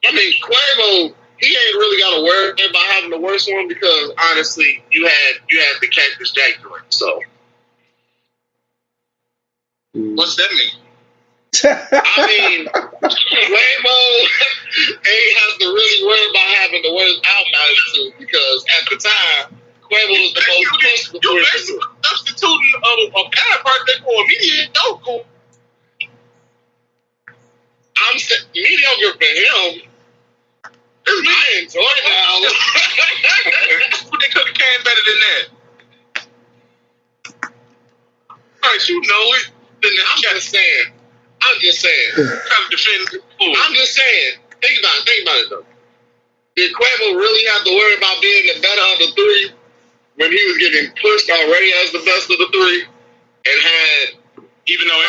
Speaker 3: I mean, Quavo, he ain't really got to worry about having the worst one because, honestly, you had the Cactus Jack joint. So, what's that mean? I mean, Quavo ain't has to really worry about having the worst album out of the two because at the time, Quavo was the most pissed. You basically substituting a bad part that for a mediocre. I'm mediocre for him. It's
Speaker 4: I enjoyed the album.
Speaker 3: They could have came better than that. All right, you know it.
Speaker 4: I'm just saying.
Speaker 3: Trying to defend the fool.
Speaker 4: I'm just saying. Think about it though. Did Quavo really have to worry about being the better of the three when he was getting pushed already as the best of the three and had
Speaker 3: even though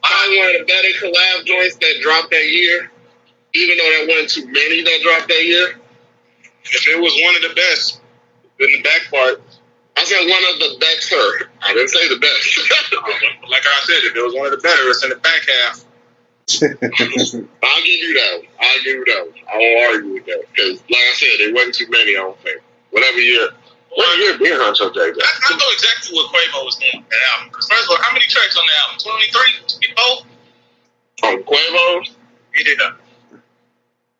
Speaker 4: probably one of the better collab joints that dropped that year, even though there weren't too many that dropped that year?
Speaker 3: If it was one of the best, then the back part.
Speaker 4: I said one of the better. I didn't say the best.
Speaker 3: Like I said, if it was one of the better, it's in the back half.
Speaker 4: I'll give you that. I won't argue with that. Because, like I said, there wasn't too many, I don't think. What year did Huncho take that?
Speaker 3: I know exactly what Quavo was doing on that album. Because first of all, how many tracks on the album? 23? 24?
Speaker 4: On Quavo?
Speaker 3: Yeah.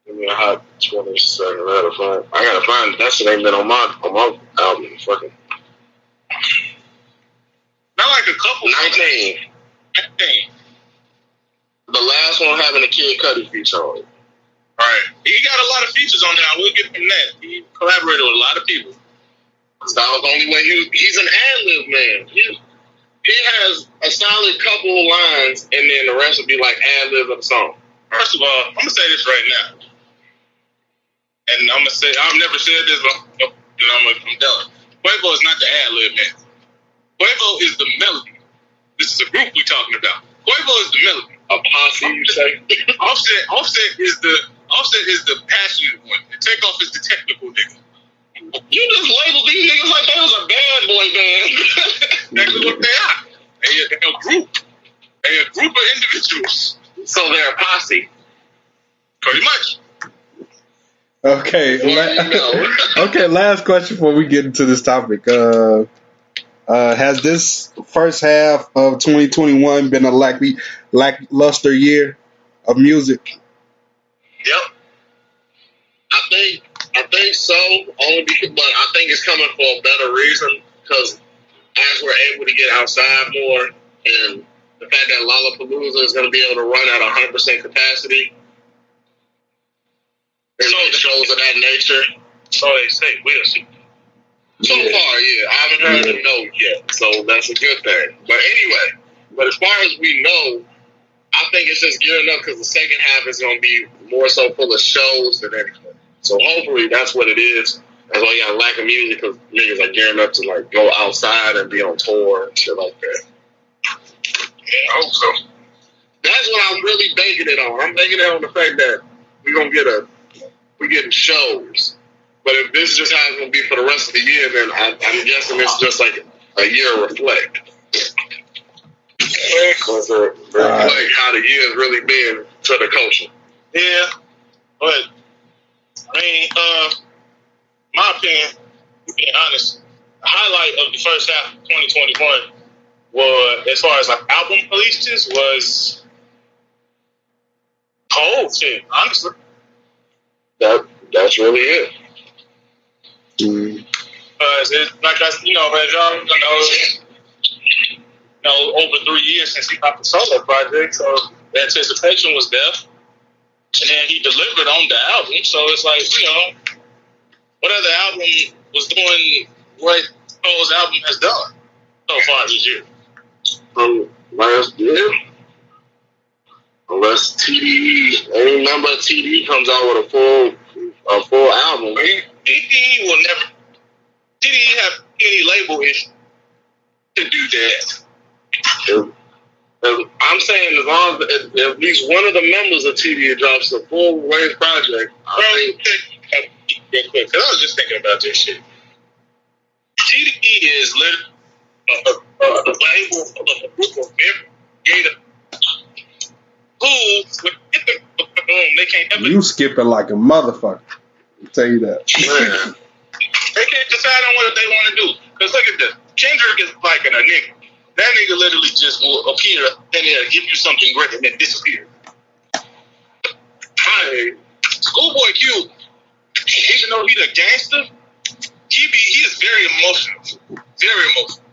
Speaker 4: Give me a hot 27. I gotta find it. That shit ain't been on my album. Fucking.
Speaker 3: Not like a couple.
Speaker 4: 19. The last one having a Kid Cudi feature on it.
Speaker 3: Right. He got a lot of features on there. I will give him that. He collaborated with a lot of people.
Speaker 4: So that was the only way he's an ad-lib man. He has a solid couple of lines, and then the rest would be like ad-lib of the song.
Speaker 3: First of all, I'm going to say this right now. And I'm going to say, I've never said this, but I'm telling. Quavo is not the ad-lib man. Quavo is the melody. This is a group we're talking about. Quavo is the melody.
Speaker 4: A posse, you say?
Speaker 3: Offset is the passionate one. The Takeoff is the technical nigga.
Speaker 4: You just labeled these niggas like they was a bad boy band.
Speaker 3: Exactly what they are. They're a group. They're a group of individuals.
Speaker 4: So they're a posse.
Speaker 3: Pretty much.
Speaker 2: Okay. Okay, last question before we get into this topic. Has this first half of 2021 been a lackluster year of music?
Speaker 4: Yep. I think so. Only because, but I think it's coming for a better reason because as we're able to get outside more, and the fact that Lollapalooza is going to be able to run at 100% capacity, and shows of that nature.
Speaker 3: So they say. We'll see.
Speaker 4: So far, yeah. I haven't heard a note yet, so that's a good thing. But anyway, as far as we know, I think it's just gearing up because the second half is going to be more so full of shows than anything. So hopefully that's what it is. That's why you got a lack of music because niggas are gearing up to like go outside and be on tour and shit like that.
Speaker 3: Yeah, I hope so.
Speaker 4: That's what I'm really banking it on. I'm banking it on the fact that we're getting shows. But if this is just how it's going to be for the rest of the year, then I'm guessing it's just like a year reflect. Reflect how the year has really been to the culture.
Speaker 3: Yeah, but I mean, my opinion, being honest, the highlight of the first half of 2021 was, as far as like album releases, was shit. Honestly,
Speaker 4: that's really it.
Speaker 3: Because like as y'all know, over 3 years since he got the solo project, so the anticipation was there. And then he delivered on the album, so it's like, what other album was doing what Cole's album has done so far this year?
Speaker 4: Last year? Unless TDE, any member of TDE comes out with a full album.
Speaker 3: TDE will never. TDE have any label issue to do that.
Speaker 4: I'm saying as long as at least one of the members of TDE drops a full range project,
Speaker 3: real quick, because I was just thinking about this shit. TDE is literally a label of a group of creators who, when they get the boom, they can't ever.
Speaker 2: You skipping like a motherfucker. I'll tell you that.
Speaker 3: Man. They can't decide on what they want to do. Because look at this. Kendrick is like a nigga. That nigga literally just will appear and they'll give you something great and then disappear. Schoolboy Q, even though he's a gangster, he is very emotional. Very emotional.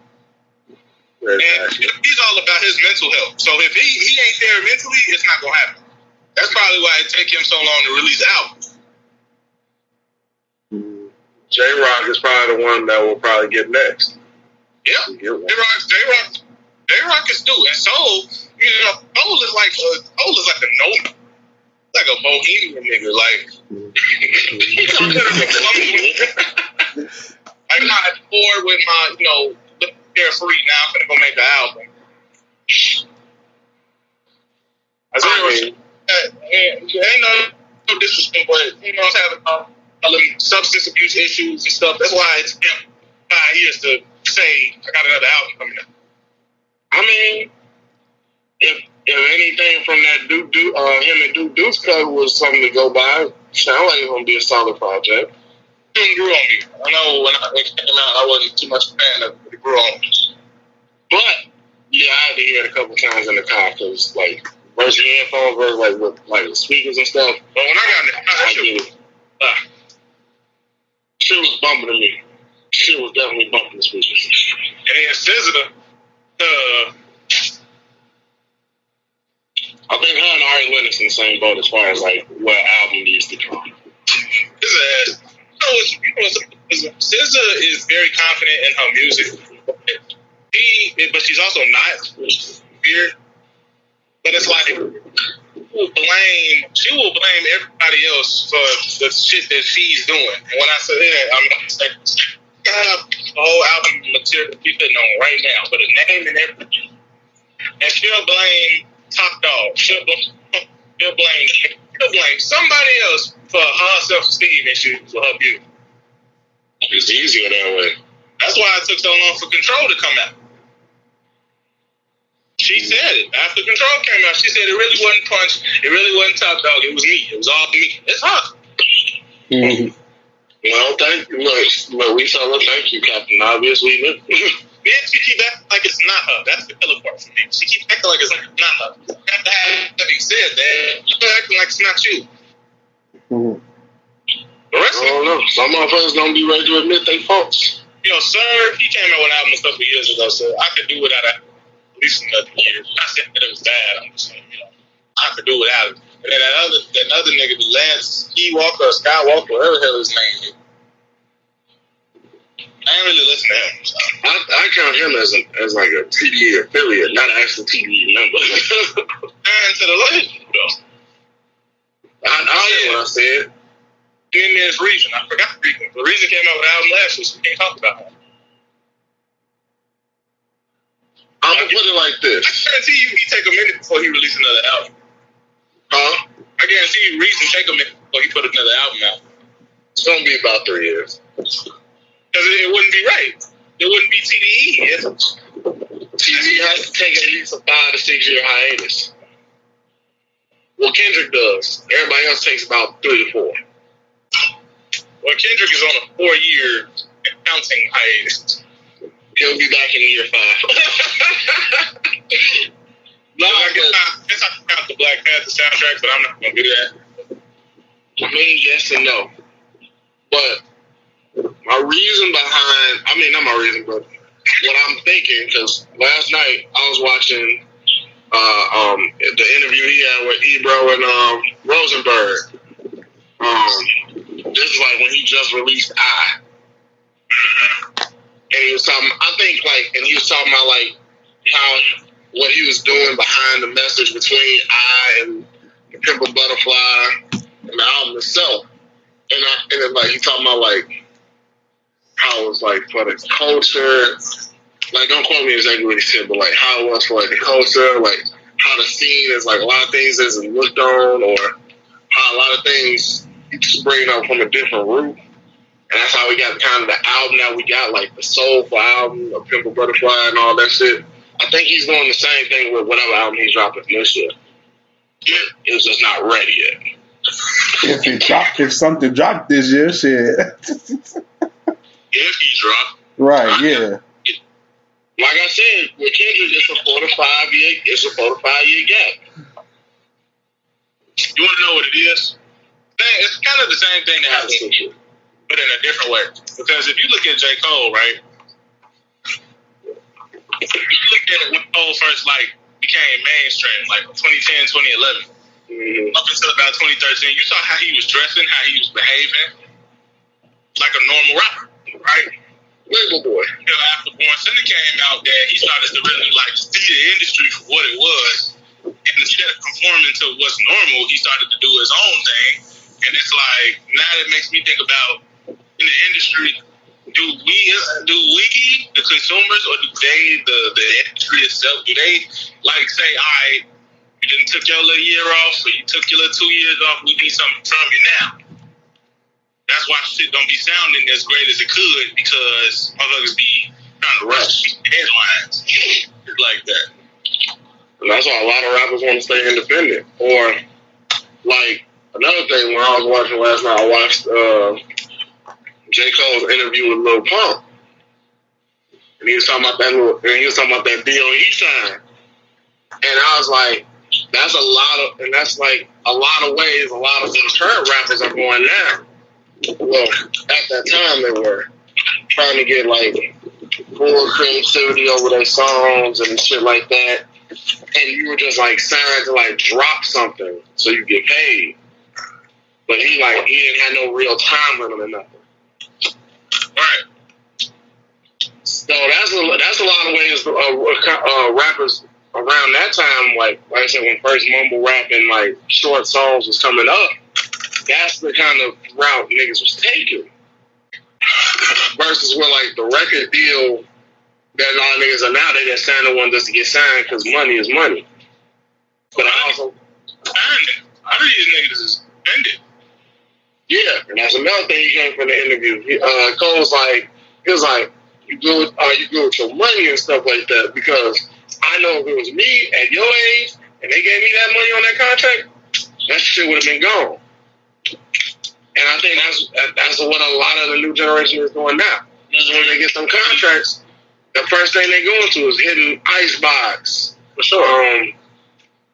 Speaker 3: And he's all about his mental health. So if he ain't there mentally, it's not going to happen. That's probably why it take him so long to release albums.
Speaker 4: J-Rock is probably the one that will probably get next.
Speaker 3: Yeah, J-Rock is due, and Soul, Soul is like a note, like a bohemian nigga, like. I'm not bored with my, carefree. Now I'm gonna go make an album. Ain't no disrespect, but I was having substance abuse issues and stuff. That's why it's been 5 years to say I got another album coming out.
Speaker 4: I mean, if anything from that him and Duke's cut was something to go by, sound like it's gonna be a solid project.
Speaker 3: It grew on me. I know when it came out, I wasn't too much a fan of it. It grew on me.
Speaker 4: But yeah, I had to hear it a couple times in the car because versus headphones, versus with the speakers and stuff.
Speaker 3: But when I got it,
Speaker 4: shit was bumping to me. Shit was definitely bumping the speakers.
Speaker 3: And then SZA,
Speaker 4: I think her and Ari Lennox in the same boat as far as what album needs to come.
Speaker 3: SZA is very confident in her music, but she's also not, which is weird. But it's like she will blame everybody else for the shit that she's doing. And when I say that, I'm not saying the whole album material she's sitting on right now, but a name and everything. And she'll blame Top Dog. She'll blame somebody else for her self-esteem issues with her beauty.
Speaker 4: It's easier that way.
Speaker 3: That's why it took so long for Control to come out. She said it. After Control came out, she said it really wasn't Punch, it really wasn't Top Dog, it was me. It was all me. It's her.
Speaker 4: Mm-hmm. Well, thank you. Look, we tell her thank you, Captain Obvious. We knew.
Speaker 3: Then she keeps acting like it's not her. That's the killer part for me. She keeps acting like it's not her. After having said that, you're acting like it's not you.
Speaker 4: Mm-hmm. The rest I don't know. Some motherfuckers don't be ready to admit they faults.
Speaker 3: Sir, he came out with an album a couple years ago, so I could do without it at least another year. Not saying that it was bad. I'm just saying, I could do without it. And then that other nigga, the Lance Skywalker, whatever the hell his name is. I ain't really listen to him. So.
Speaker 4: I count him as like a TDE affiliate, not an actual TDE member.
Speaker 3: And to the left, though.
Speaker 4: I said what I said.
Speaker 3: Then there's Reason. I forgot Reason. The Reason came out with an album last year, so we can't talk about it.
Speaker 4: I'm gonna put it like this.
Speaker 3: I guarantee you he take a minute before he release another album.
Speaker 4: Huh?
Speaker 3: I guarantee you Reason take a minute before he put another album out.
Speaker 4: It's gonna be about 3 years.
Speaker 3: Because it wouldn't be right. It wouldn't be TDE.
Speaker 4: TDE has to take at least a 5 to 6 year hiatus. Well, Kendrick does. Everybody else takes about 3 to 4.
Speaker 3: Well, Kendrick is on a 4-year counting hiatus.
Speaker 4: He'll be back in year 5.
Speaker 3: No, I guess I can count the Black Panther soundtrack, but I'm not going to do that.
Speaker 4: I mean, yes and no. But my reason behind, not my reason, but what I'm thinking, because last night I was watching the interview he had with Ebro and Rosenberg. This is like when he just released I. And he was talking, and he was talking about how what he was doing behind the message between I and the Pimp a Butterfly and the album itself. And then he talking about how it was for the culture. Don't quote me exactly what he said, but how it was for the culture, how the scene is a lot of things isn't looked on, or how a lot of things spring up from a different root. And that's how we got kind of the album that we got, the Soulful album, the Pimp a Butterfly and all that shit. I think he's doing the same thing with whatever album he's dropping this year. It's just not ready yet.
Speaker 2: If something dropped this year, shit.
Speaker 3: If he dropped.
Speaker 2: Right, yeah.
Speaker 4: Like I said, with Kendrick, it's a 4 to 5 year gap.
Speaker 3: You want to know what it is? It's kind of the same thing that happened, but in a different way. Because if you look at J. Cole, right? If you look at it when Cole first became mainstream, 2010, 2011, up until about 2013, you saw how he was dressing, how he was behaving. like a normal rapper, right?
Speaker 4: Label boy.
Speaker 3: Until after Born Center came out, that he started to really like see the industry for what it was, and instead of conforming to what's normal, he started to do his own thing. And it's like now that makes me think about in the industry. Do we the consumers, or do they the industry itself? Do they like say, all right, you didn't took your little year off, or you took your little 2 years off, we need something from you now. That's why shit don't be sounding as great as it could, because motherfuckers be trying to rush headlines. It's like that.
Speaker 4: And that's why a lot of rappers want to stay independent. Or like another thing, when I was watching last night, I watched J. Cole's interview with Lil Pump, and he was talking about that DOE sign, and I was like, that's like a lot of ways a lot of the current rappers are going now. Well, at that time they were trying to get like full creativity over their songs and shit like that, and you were just like signed to like drop something so you get paid, but he didn't have no real time limit or nothing.
Speaker 3: Right.
Speaker 4: So that's a lot of ways rappers around that time, like I said, when first mumble rap and like short songs was coming up, that's the kind of route niggas was taking. Versus where like the record deal that a lot of niggas are now, they just sign the one just to get signed because money is money. But I also,
Speaker 3: a lot of these niggas is ended.
Speaker 4: yeah, and that's another thing he came from the interview. Cole was like, you good with your money and stuff like that, because I know if it was me at your age and they gave me that money on that contract, that shit would have been gone. And I think that's what a lot of the new generation is doing now. When they get some contracts, the first thing they go into is hitting Icebox, for sure.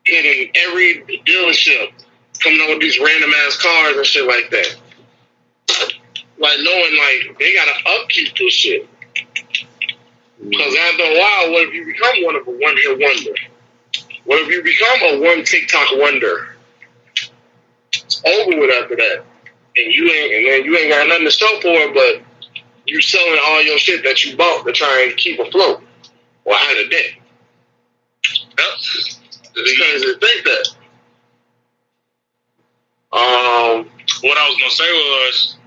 Speaker 4: Hitting every dealership, coming up with these random ass cars and shit like that. Like knowing like they gotta upkeep this shit. Because after a while, what if you become one hit wonder? What if you become a one TikTok wonder? It's over with after that. And you ain't got nothing to show for it, but you selling all your shit that you bought to try and keep afloat or out of debt. Yep. It's crazy to think that.
Speaker 3: What I was gonna say was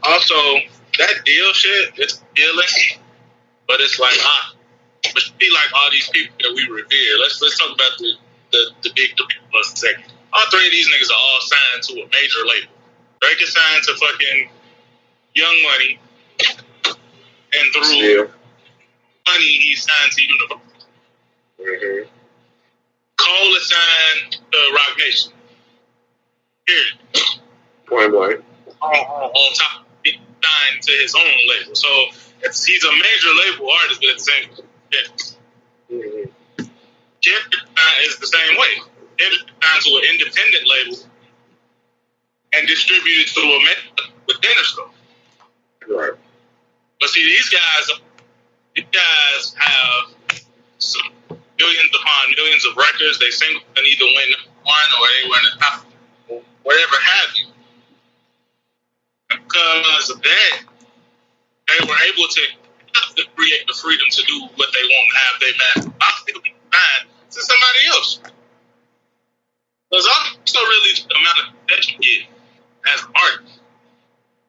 Speaker 3: also that deal shit. It's dealing, but it's like but be like all these people that we revere. Let's talk about the big three for a second. All three of these niggas are all signed to a major label. Drake is signed to fucking Young Money, and through Money he's signed to Universal.
Speaker 4: Mm-hmm.
Speaker 3: Cole is signed to Rock Nation. Period.
Speaker 4: Point blank.
Speaker 3: On top, he's signed to his own label. So he's a major label artist, but at the same time, Kendrick is the same way. Kendrick signed to an independent label and distributed to a dinner store.
Speaker 4: Right.
Speaker 3: But see, these guys have some millions upon millions of records. They single and either win one or they win the top, whatever have you. Because of that, they were able to create the freedom to do what they want and have their master. I'll still be fine to somebody else. Because also really the amount of that you get as an artist.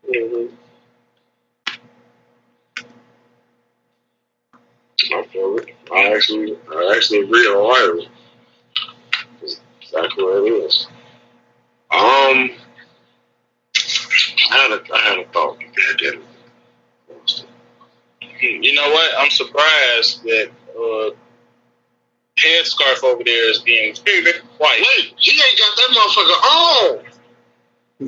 Speaker 4: Mm-hmm. I feel it. I actually agree wholeheartedly. That's exactly what it is. I had a thought.
Speaker 3: You know what? I'm surprised that headscarf over there is being white.
Speaker 4: Wait, he ain't got that motherfucker on. He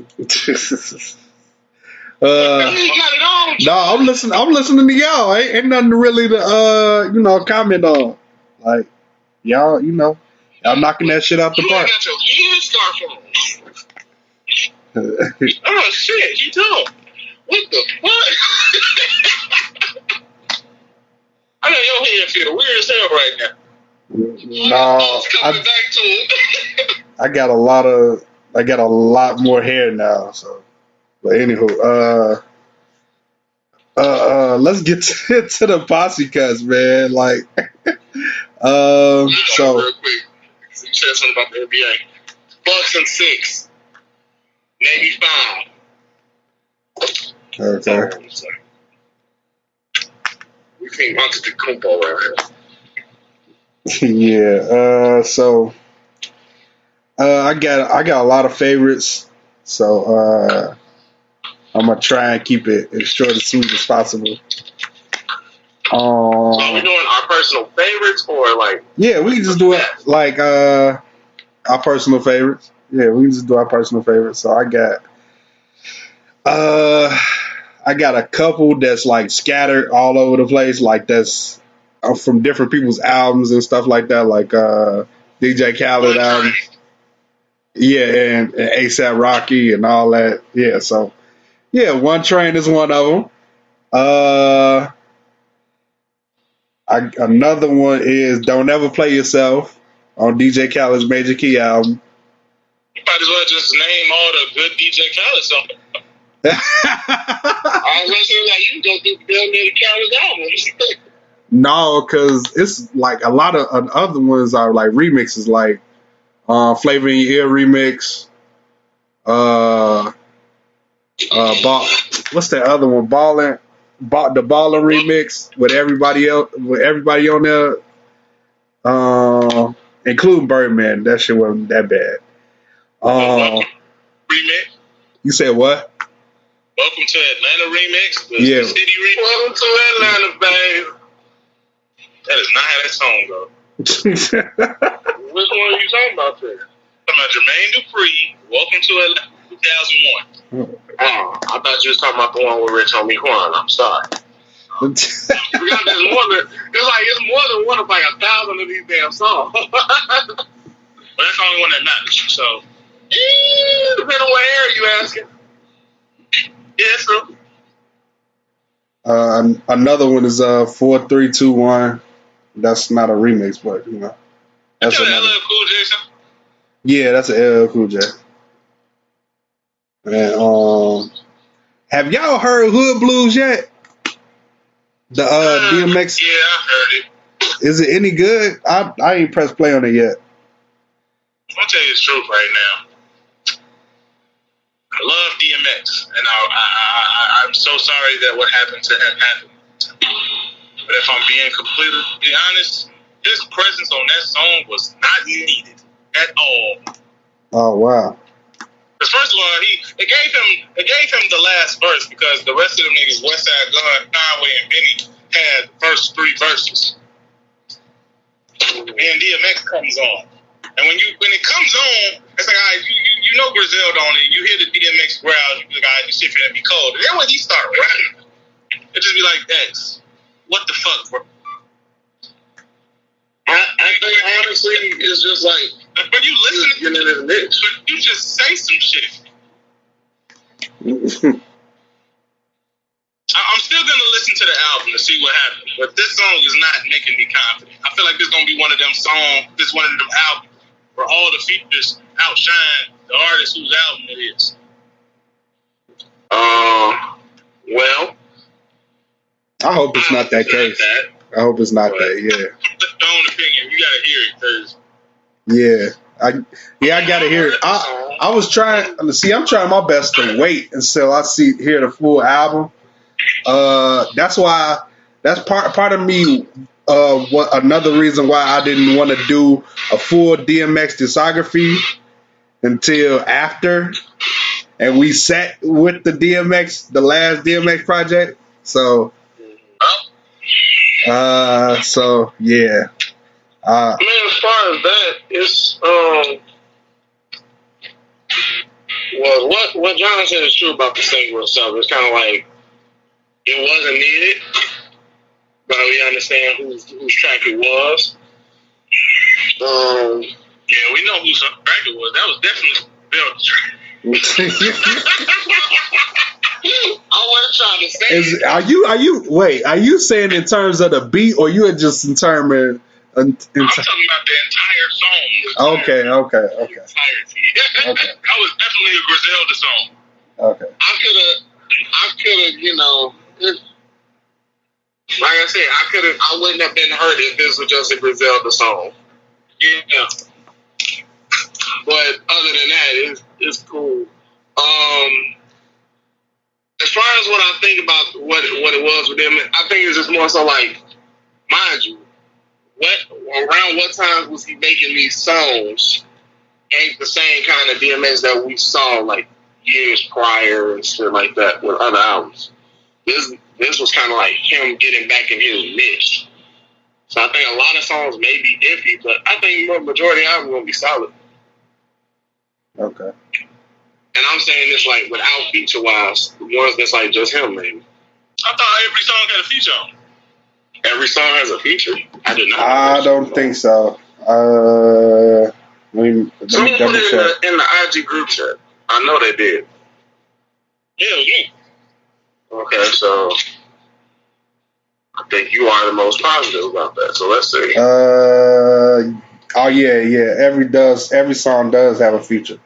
Speaker 4: got it on.
Speaker 2: No, I'm listening to y'all. Ain't nothing really to comment on. Like y'all, y'all knocking that shit out the park.
Speaker 4: You ain't got your headscarf on. Oh shit, you don't. What the fuck? I know your head feel weird as hell right now.
Speaker 2: No,
Speaker 4: coming back to it.
Speaker 2: I got a lot more hair now, so But anywho, let's get to the Posse Cuts, man. Like, so
Speaker 4: real quick, you said something about the NBA. Bucks and 6, Navy 5.
Speaker 2: okay.
Speaker 4: We think Antetokounmpo right here.
Speaker 2: Yeah. So I got a lot of favorites. So I'm gonna try and keep it as short and sweet as possible.
Speaker 4: So are we doing our personal favorites or like?
Speaker 2: Yeah, we can just do it like our personal favorites. Yeah, we can just do our personal favorites. So I got a couple that's like scattered all over the place, like that's from different people's albums and stuff like that, like DJ Khaled albums. Yeah, and ASAP Rocky and all that. Yeah, so yeah, One Train is one of them. Another one is Don't Ever Play Yourself on DJ Khaled's Major Key album.
Speaker 3: You might as well just name all the good DJ Khaled songs.
Speaker 4: I was listening like you go through the Khaled's albums.
Speaker 2: No, because it's like a lot of other ones are like remixes, like Flavor in Your Ear remix. What's that other one? The Ballin' remix with everybody else, on there, including Birdman. That shit wasn't that bad.
Speaker 3: Remix.
Speaker 2: You said what?
Speaker 3: Welcome to Atlanta remix. The
Speaker 2: Yeah.
Speaker 3: City remix. Welcome to Atlanta, babe. That is not how that song goes.
Speaker 4: Which one are you talking about there?
Speaker 3: Talking about Jermaine Dupri. Welcome to Atlanta 2001.
Speaker 4: Oh, I thought you was talking about the one with Rich Homie Quan. I'm sorry. It's more than one of like 1,000 of these damn songs.
Speaker 3: But that's the only one that matters. So,
Speaker 4: depending on what area you asking.
Speaker 3: yeah, that's true.
Speaker 2: Another one is 4321. That's not a remix, but you know, that's
Speaker 3: LL
Speaker 2: another.
Speaker 3: Cool J song.
Speaker 2: Yeah, that's an LL Cool J. And have y'all heard Hood Blues yet? The DMX.
Speaker 3: Yeah, I heard it.
Speaker 2: Is it any good? I ain't pressed play on it yet.
Speaker 3: I'll tell you the truth right now. I love DMX, and I'm so sorry that what happened to him happened. But if I'm being completely honest, his presence on that song was not needed at all.
Speaker 2: Oh wow.
Speaker 3: Because first of all, it gave him the last verse because the rest of them niggas, Westside Gun, Conway, and Benny, had the first 3 verses. And DMX comes on. And when it comes on, it's like, all right, you know Griselda on it. You hear the DMX growl, you be like, all right, this shit finna be cold. And then when he start rapping, it just be like, X, what the fuck, bro?
Speaker 4: I think honestly, it's just like
Speaker 3: when you listen to
Speaker 4: this mix,
Speaker 3: but you just say some shit. I'm still gonna listen to the album to see what happens, but this song is not making me confident. I feel like this is gonna be one of them songs, this one of them albums where all the features outshine the artist whose album it is.
Speaker 4: Well,
Speaker 2: I hope it's not that case. I hope it's not that. Yeah.
Speaker 3: Your own opinion, you gotta hear it, cause
Speaker 2: I gotta hear it. I was trying. See, I'm trying my best to wait until I hear the full album. That's why. That's part of me. Another reason why I didn't want to do a full DMX discography until after, and we sat with the last DMX project. So, yeah.
Speaker 4: I mean, as far as that, it's well, what John said is true about the single itself. It's kind of like it wasn't needed, but we understand whose track it was.
Speaker 3: Yeah, we know whose track it was. That was definitely Bill's track.
Speaker 4: I wasn't trying to say.
Speaker 2: Are you saying in terms of the beat, or you are just in terms of?
Speaker 3: I'm talking about the entire song.
Speaker 2: Okay.
Speaker 3: Entirety.
Speaker 2: Okay.
Speaker 3: That was definitely a Griselda song.
Speaker 2: Okay.
Speaker 4: I could have, you know, like I said, I wouldn't have been hurt if this was just a Griselda song. Yeah. But other than that, it's cool. As far as what I think about what it was with them, I think it's just more so like, mind you, around what times was he making these songs? Ain't the same kind of DMX that we saw like years prior and shit like that with other albums. This was kind of like him getting back in his niche. So I think a lot of songs may be iffy, but I think the majority of the album will be solid.
Speaker 2: Okay.
Speaker 4: And I'm saying this like without feature wise, the ones that's like just him, maybe.
Speaker 3: I thought every song had a feature on it.
Speaker 4: Every song has a feature. I did not.
Speaker 2: I don't think so. Let me
Speaker 4: Someone
Speaker 2: double
Speaker 4: put it
Speaker 2: check.
Speaker 4: in the IG group chat. I know they did.
Speaker 3: Yeah.
Speaker 4: Okay, so I think you are the most positive about that. So let's see.
Speaker 2: Oh yeah. Every song does have a feature.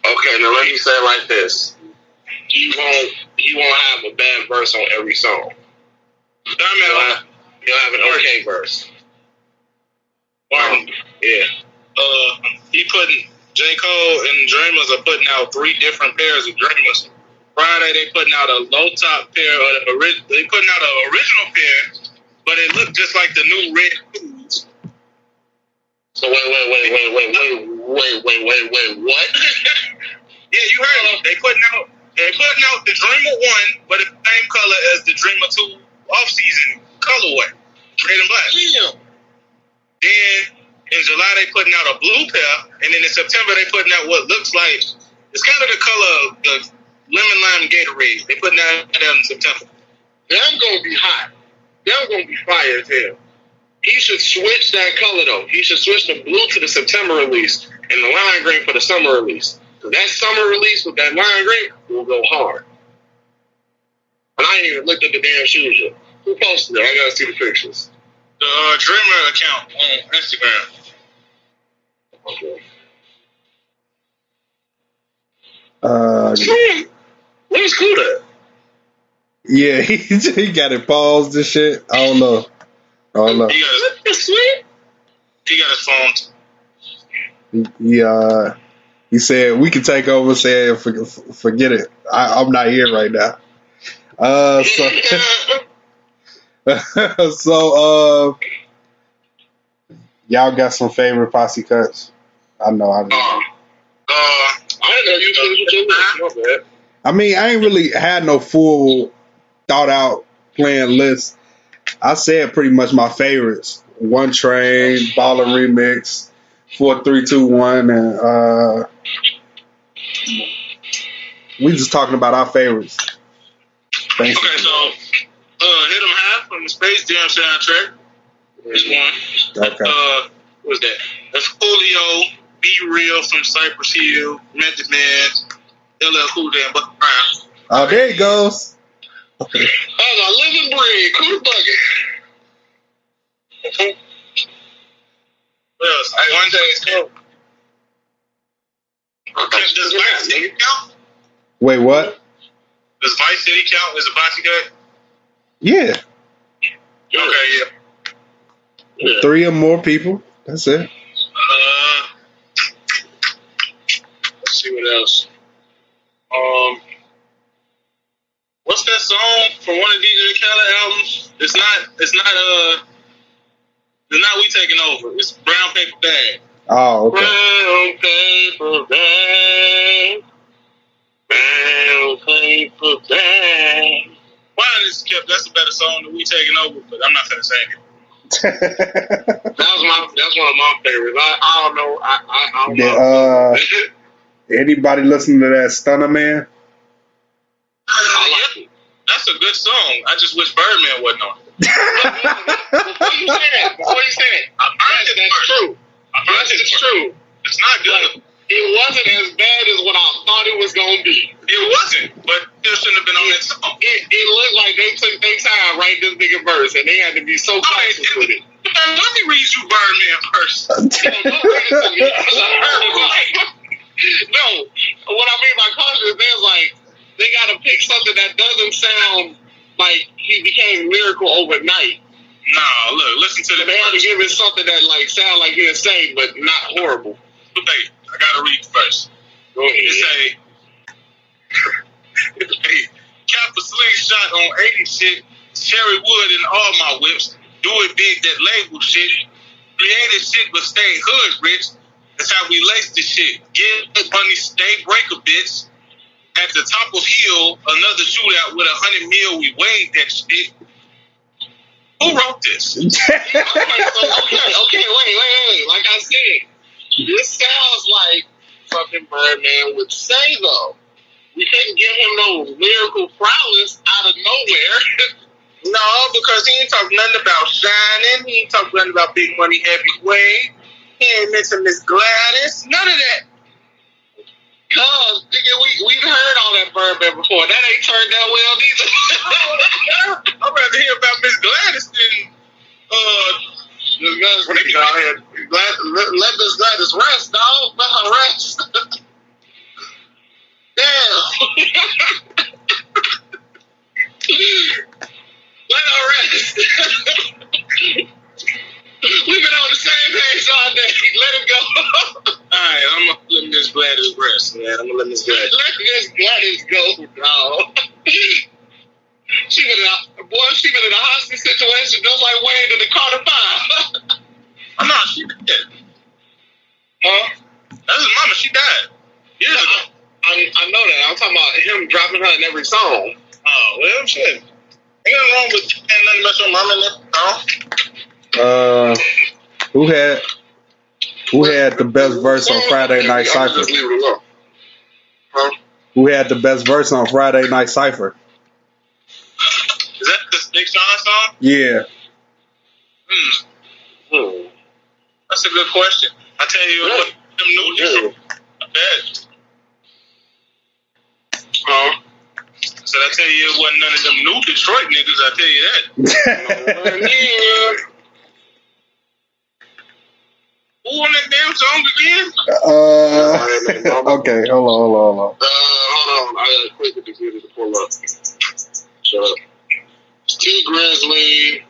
Speaker 4: Okay, now let me say it like this: you won't have a bad verse on every song. You'll have an okay verse. Yeah.
Speaker 3: J. Cole and Dreamers are putting out 3 different pairs of Dreamers. Friday they putting out a low top pair, they putting out an original pair, but it looked just like the new red foods.
Speaker 4: So wait, what?
Speaker 3: Yeah, you heard me. They putting out the Dreamer 1, but it's the same color as the Dreamer 2 off-season colorway, red and black.
Speaker 4: Damn.
Speaker 3: Then in July they putting out a blue pair, and then in September they putting out what looks like it's kind of the color of the lemon lime Gatorade. They putting that out in September.
Speaker 4: Them gonna be hot. Them gonna be fire as hell. He should switch that color though. He should switch the blue to the September release and the lime green for the summer release. Cause that summer release with that lime green will go hard. And I ain't even looked at the damn shoes yet. Who posted it? I gotta see the pictures.
Speaker 3: The Dreamer account on Instagram.
Speaker 4: Okay. Where's Kuda?
Speaker 2: Yeah, he got it paused and shit. I don't know.
Speaker 3: He got his phone.
Speaker 2: He said we can take over. Saying forget it. I'm not here right now. So y'all got some favorite Posse Cuts? I know.
Speaker 4: I didn't know you was with your list.
Speaker 2: I mean, I ain't really had no full thought out plan list. I said pretty much my favorites: One Train, Baller Remix, 4321, and we just talking about our favorites.
Speaker 3: Okay, so Hit 'em High from the Space Jam soundtrack. This one.
Speaker 2: Okay.
Speaker 3: What's that? That's Julio, Be Real from Cypress Hill, Method Man, LL Cool J, and Buck Brown.
Speaker 2: Oh, there he goes. Okay.
Speaker 4: As I live and breathe, Cool Bucket.
Speaker 3: What else? One Day's Cool. Does Vice City count?
Speaker 2: Wait, what?
Speaker 3: Does Vice City count as a Posse Cut?
Speaker 2: Yeah.
Speaker 3: Okay, yeah.
Speaker 2: 3 or more people. That's it.
Speaker 3: Let's see what else. What's that song from one of DJ Khaled albums? It's not We Taking Over. It's Brown Paper Bag.
Speaker 2: Oh, okay.
Speaker 4: Brown paper bag. Brown paper bag.
Speaker 3: That's a better song than We Taking Over, but I'm not gonna sing it.
Speaker 4: That's one of my favorites. I don't know. I don't know.
Speaker 2: Anybody listening to that Stunner Man?
Speaker 4: I like it.
Speaker 3: That's a good song. I just wish Birdman wasn't on it.
Speaker 4: Before you say that, that's true. That's true.
Speaker 3: It's not good.
Speaker 4: It wasn't as bad as what I thought it was going to be.
Speaker 3: It wasn't, but it shouldn't have been on that song.
Speaker 4: It looked like they took their time writing this nigga verse, and they had to be so cautious with it.
Speaker 3: Let me read you Birdman first.
Speaker 4: No, what I mean by cautious, there's like they gotta pick something that doesn't sound like he became lyrical overnight.
Speaker 3: Nah, look, listen to the
Speaker 4: They had to give it something that like sound like he's insane, but not horrible.
Speaker 3: Hey, I gotta read first.
Speaker 4: Go ahead.
Speaker 3: It's a cap a slingshot on 80 shit, cherry wood in all my whips, do it big, that label shit, created shit but stay hood rich, that's how we lace the shit, get money, stay break a bitch, at the top of hill, another shootout with 100 mil, we weighed that shit. Who wrote this?
Speaker 4: Okay, wait. Like I said, this sounds like something Birdman would say, though. We couldn't give him no lyrical prowess out of nowhere.
Speaker 3: No, because he ain't talking nothing about shining. He ain't talking nothing about big money heavyweight. He ain't mentioned Miss Gladys. None of that.
Speaker 4: Cause we've heard all that Birdman before. That ain't turned out well neither.
Speaker 3: I'd rather hear about Miss Gladys than
Speaker 4: let Miss Gladys rest, dog. Let her rest. Damn. Let her rest. We've been on the same page all day. Let him go.
Speaker 3: Alright, I'm gonna let Miss Gladys rest, man. I'm gonna let Miss Gladys.
Speaker 4: Let Miss Gladys go, dog. She been in a hostage situation just like Wayne in the Carter 5.
Speaker 3: Oh, no, she dead.
Speaker 4: Huh?
Speaker 3: That's his mama. She died years ago.
Speaker 4: I know that. I'm talking about him dropping her in every song.
Speaker 3: Oh, well, shit. Ain't nothing wrong with saying nothing about your mama in that song.
Speaker 2: Who had the best verse on Friday Night Cypher?
Speaker 4: Just leave it alone. Huh?
Speaker 2: Who had the best verse on Friday Night Cypher?
Speaker 3: Is that the Big Sean song?
Speaker 2: Yeah.
Speaker 3: That's a good question. I tell you what, them new bad.
Speaker 4: Huh?
Speaker 3: So I tell you, it wasn't none of them new Detroit niggas. I tell you that. Who on that damn song again?
Speaker 2: Okay, hold on.
Speaker 4: Hold on. I gotta click the computer to pull up. Shut up. It's T Grizzly.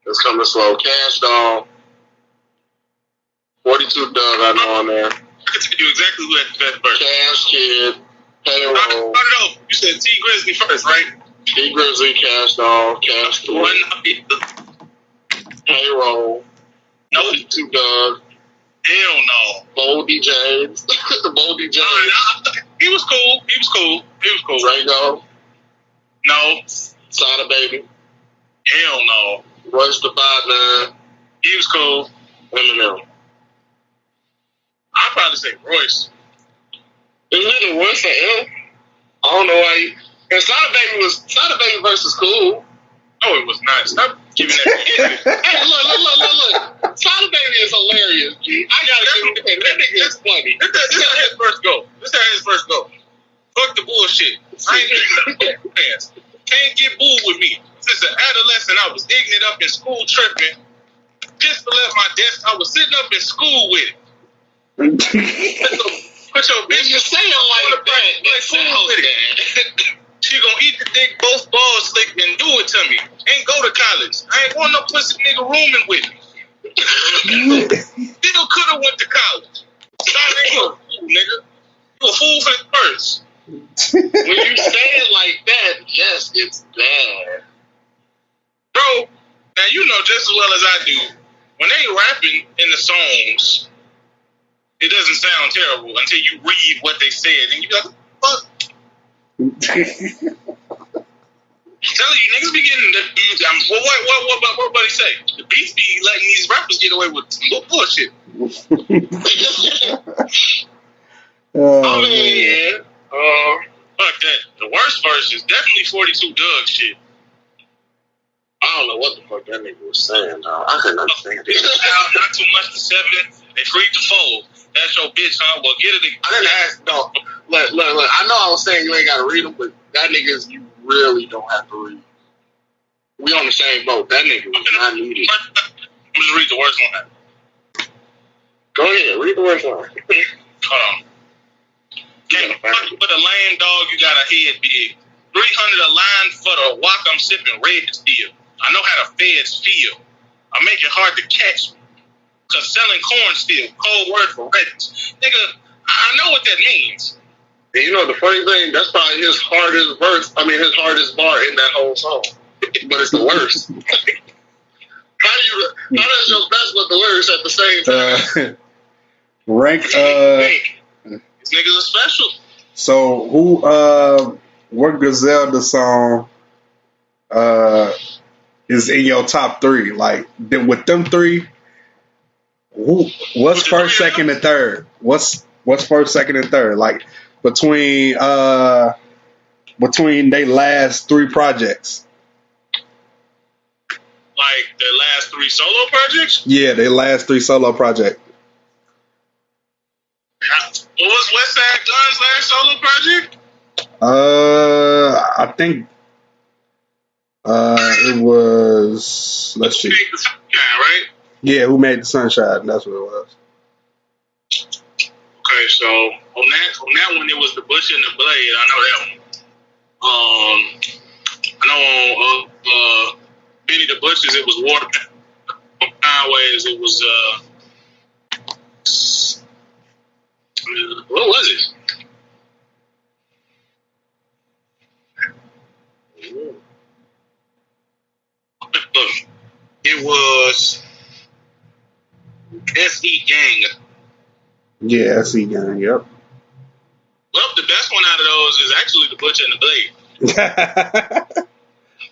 Speaker 4: It's coming slow. Cash Doll. 42 Doug, I know on there.
Speaker 3: I can tell you exactly who had the best verse.
Speaker 4: Cash Kid. Payroll.
Speaker 3: No. You said T Grizzly first, right?
Speaker 4: T Grizzly, Cash Doll, Cash Kid. Payroll.
Speaker 3: No.
Speaker 4: 42 Doug.
Speaker 3: Hell no.
Speaker 4: Boldy James. The Boldy James.
Speaker 3: He was cool.
Speaker 4: Rango.
Speaker 3: No.
Speaker 4: Sada Baby.
Speaker 3: Hell no.
Speaker 4: Royce the 5'9".
Speaker 3: He was cool.
Speaker 4: Eminem.
Speaker 3: I'd probably say Royce.
Speaker 4: Isn't it Royce and M? I don't know why. And Sada Baby versus cool.
Speaker 3: No, it was not. Stop giving that.
Speaker 4: Hey, look. Sada Baby is hilarious. I gotta give him that nigga is funny.
Speaker 3: This is how his first go. Fuck the bullshit. I ain't getting pants. Can't get booed with me. Since an adolescent, I was ignorant up in school tripping. Just to left my desk, I was sitting up in school with it. Put your bitch
Speaker 4: You say it like that.
Speaker 3: She gonna eat the dick, both balls slick, and do it to me. Ain't go to college. I ain't want no pussy nigga rooming with me. Still coulda went to college. Sorry, you a fool, nigga. You a fool for the first.
Speaker 4: When you say it like that, yes, it's bad.
Speaker 3: Bro, now you know just as well as I do, when they rapping in the songs, it doesn't sound terrible until you read what they said, and you be like, fuck. I'm telling you, niggas be getting the what they say? The beats be letting these rappers get away with bullshit. Fuck that. The worst verse is definitely 42 Doug shit.
Speaker 4: I don't know what the fuck that nigga was saying, dog. I couldn't understand it.
Speaker 3: Not too much to 7. They freed the fold. That's your bitch, huh? Well, get it again.
Speaker 4: I didn't ask, no. Look. I know I was saying you ain't got to read them, but that niggas you really don't have to read. We on the same boat. That nigga was not needed.
Speaker 3: I'm just read the worst one.
Speaker 4: Go ahead, read the worst one.
Speaker 3: Hold on. Can't fuck with a a lame dog, you got a head big. 300 a line for the walk, I'm sipping red steel. I know how the feds feel. I make it hard to catch me. Cause selling corn still, cold word for Reddit. Nigga, I know what that means.
Speaker 4: And you know the funny thing, that's probably his hardest verse. I mean, his hardest bar in that whole song. But it's the worst. How does your best with the worst at the same time?
Speaker 2: Rank.
Speaker 3: These niggas are special.
Speaker 2: So who? What Griselda song? Is in your top three? Like with them three. What's first, second, and third? What's first, second, and third? Like between their last three projects.
Speaker 3: Like their last three solo projects?
Speaker 2: Yeah, their last three solo projects.
Speaker 3: What was Westside Gunn's last solo project?
Speaker 2: I think it was. Let's see.
Speaker 3: Right?
Speaker 2: Yeah, Who Made the Sunshine? That's what it was.
Speaker 3: Okay, so on that one, it was the Bush and the Blade. I know that one. I know on Benny the Butchers, it was Water. On Conway's, it was what was it? It was SE Gang.
Speaker 2: Yeah, SE Gang. Yep.
Speaker 3: Well, the best one out of those is actually the Butcher and the Blade.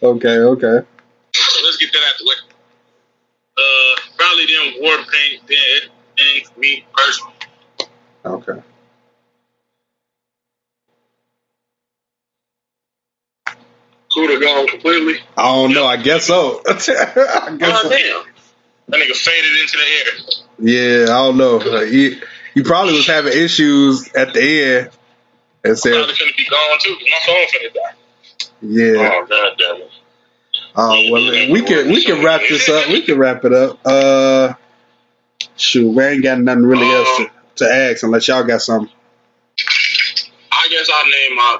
Speaker 2: Okay.
Speaker 3: So let's get that out the way. Probably then War Paint, then me personally.
Speaker 2: Okay.
Speaker 4: Could have gone completely.
Speaker 2: I don't know. I guess so.
Speaker 4: Damn.
Speaker 3: That nigga faded into the air.
Speaker 2: Yeah, I don't know. He probably was having issues at the end and said,
Speaker 3: Probably finna be gone too, because my phone finna die.
Speaker 2: "Yeah."
Speaker 4: Oh, God damn it.
Speaker 2: Well, we can wrap this up. We can wrap it up. Shoot, we ain't got nothing really else to ask unless y'all got something.
Speaker 4: I guess I'll name my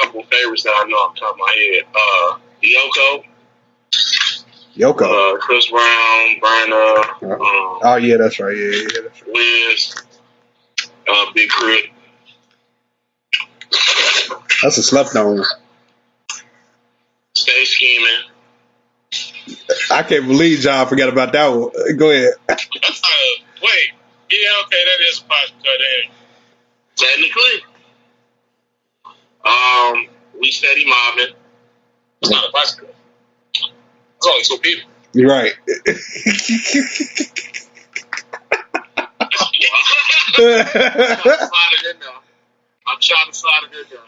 Speaker 4: couple favorites that I know off the top of my head.
Speaker 2: Yoko.
Speaker 4: Chris Brown, Burna.
Speaker 2: Oh yeah, that's right. Yeah, that's right.
Speaker 4: Wiz. Big Crit.
Speaker 2: That's a slept on one.
Speaker 4: Stay Scheming.
Speaker 2: I can't believe John forgot about that one. Go ahead.
Speaker 3: Wait. Yeah, okay, that is a Posse Cut.
Speaker 4: Technically. We Steady Mobbing.
Speaker 3: It's not a Posse Cut. It's only two people.
Speaker 2: You're right.
Speaker 4: I'm trying to slide it in there.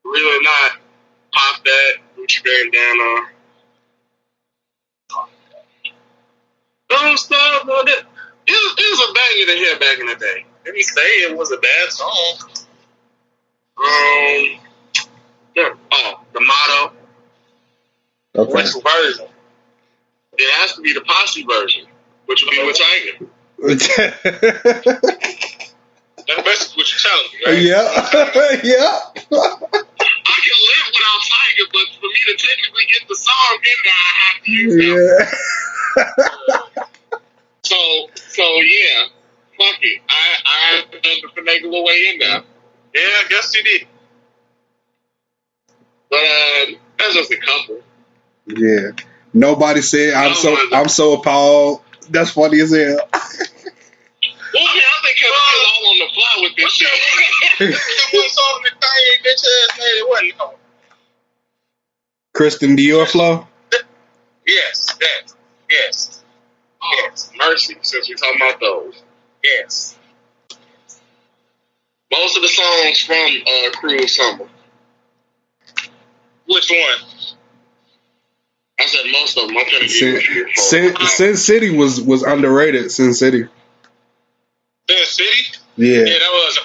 Speaker 4: Really not. Pop That, Gucci Bandana. Don't stop on it. It was a banger to hear back in the day. Let me say it was a bad song. The Motto.
Speaker 2: Okay.
Speaker 4: Which version? It has to be the Posse version, which would be with Tiger.
Speaker 3: That's basically what you're telling me, right?
Speaker 2: Yeah.
Speaker 4: I can live without Tiger, but for me to technically get the song in there, I have to use him. So yeah, fuck it. I had to finagle a way in there.
Speaker 3: Yeah, I guess you did.
Speaker 4: But that's just a couple.
Speaker 2: Yeah. Nobody said I'm so appalled. That's funny as hell.
Speaker 4: Well, I think I'm all on the fly with this shit.
Speaker 3: One song that Kanye bitch ass made it wasn't no.
Speaker 2: Kristen Dior flow.
Speaker 3: Yes.
Speaker 4: Mercy, since we're talking about those.
Speaker 3: Yes.
Speaker 4: Most of the songs from Cruel Summer.
Speaker 3: Which one?
Speaker 4: I said most of them. I'm trying to get
Speaker 2: Sin City was underrated. Sin City.
Speaker 3: Sin City?
Speaker 2: Yeah.
Speaker 3: Yeah, that was.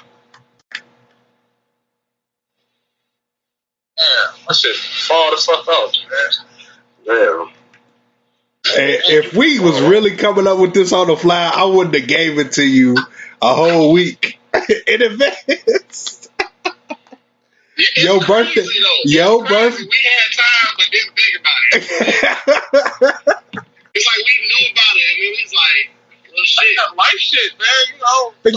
Speaker 3: Yeah, that shit fall the fuck out, man.
Speaker 4: Damn.
Speaker 2: If we was really coming up with this on the fly, I wouldn't have gave it to you a whole week. in advance.
Speaker 4: Your
Speaker 2: birthday. Your birthday.
Speaker 4: We had time, but didn't think about it. It's like we knew about it, and it was like, well, shit, life shit, man. Big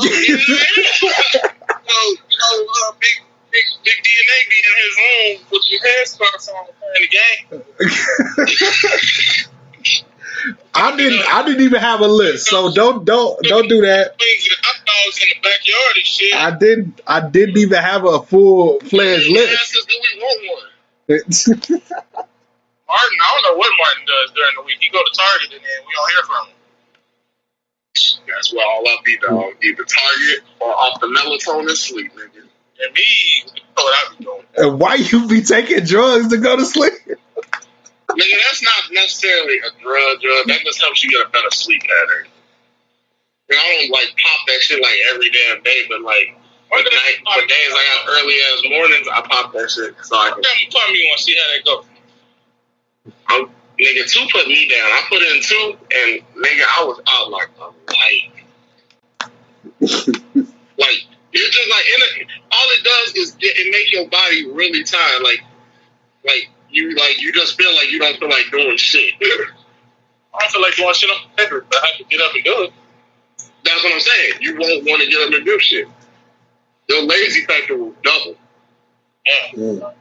Speaker 4: DNA be in his room with your headscarf on playing the game.
Speaker 2: I didn't even have a list, so don't do that.
Speaker 4: Hot dogs in the backyard and shit.
Speaker 2: I didn't even have a full-fledged list.
Speaker 4: Do we want one? Martin, I don't know what Martin does during the week. He go to Target and then we don't hear from him. That's where all I be, dog. Either Target or off the melatonin sleep, nigga. And me, you know what I be doing.
Speaker 2: And why you be taking drugs to go to sleep?
Speaker 4: Nigga, that's not necessarily a drug. That just helps you get a better sleep pattern. I don't like pop that shit like every damn day, but like for days I got early ass mornings, I pop that shit so I can. Tell me you want to see how that go. Nigga, 2 put me down. I put in 2, and nigga, I was out like a light. Like it's just like all it does is it make your body really tired. Like you just feel like you don't feel like doing shit. I don't feel like doing shit on paper, but I have to get up and do it. That's what I'm saying. You won't want to get up and do shit. Your lazy factor will double. Yeah.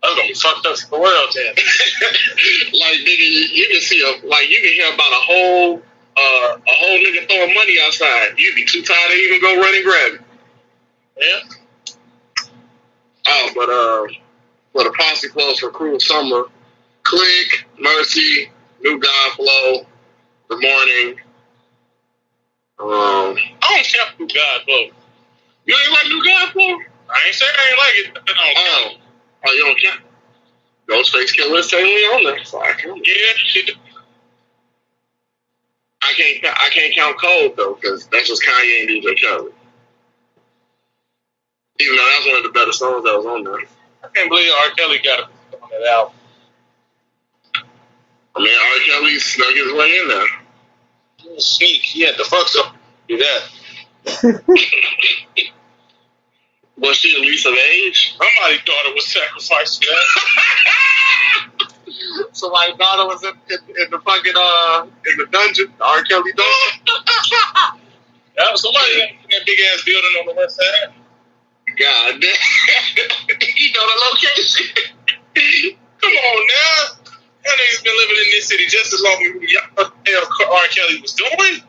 Speaker 4: That's gonna be fucked up for the world, man. Like nigga, you can see you can hear about a whole nigga throwing money outside. You'd be too tired to even go run and grab it. Yeah. Oh, but the posse closed for Cruel Summer. Click, Mercy, New God Flow, The Morning. I don't care for New God Flow. You ain't like New God Flow? I ain't saying I ain't like it. But I don't count. Oh, you don't count? Ghostface Killer saying we on there. So I can't. Yeah, shit. I can't count Cold though, because that's just Kanye and DJ Khaled. Even though that's one of the better songs that was on there. I can't believe R. Kelly got it on that album. I mean, R. Kelly snuck his way in there. He was sneak. He had to fuck something to do that. Was she at least of age? Somebody's daughter was sacrificed to that. Somebody's daughter was in the fucking in the dungeon, the R. Kelly dungeon. Yeah, somebody in that big ass building on the west side. God damn. You know the location. Come on now. Y'all niggas been living in this city just as long as y'all R. Kelly was doing.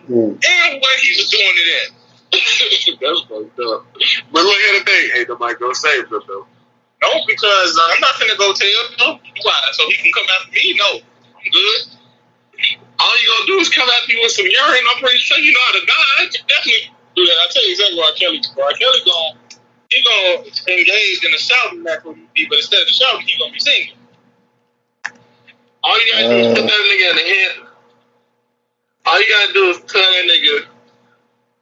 Speaker 4: And what he was doing to that. That's fucked up. But look at the thing. Ain't nobody gonna save them though. No, because I'm not finna go tell him. Why? So he can come after me? No. I'm good. All you gonna do is come after you with some urine. I'm pretty sure you know how to dodge. Definitely do that. I'll tell you exactly what R. Kelly gonna engage in a shouting match with me, but instead of shouting, he gonna be singing. All you gotta do is put that nigga in the head. All you gotta do is tell that nigga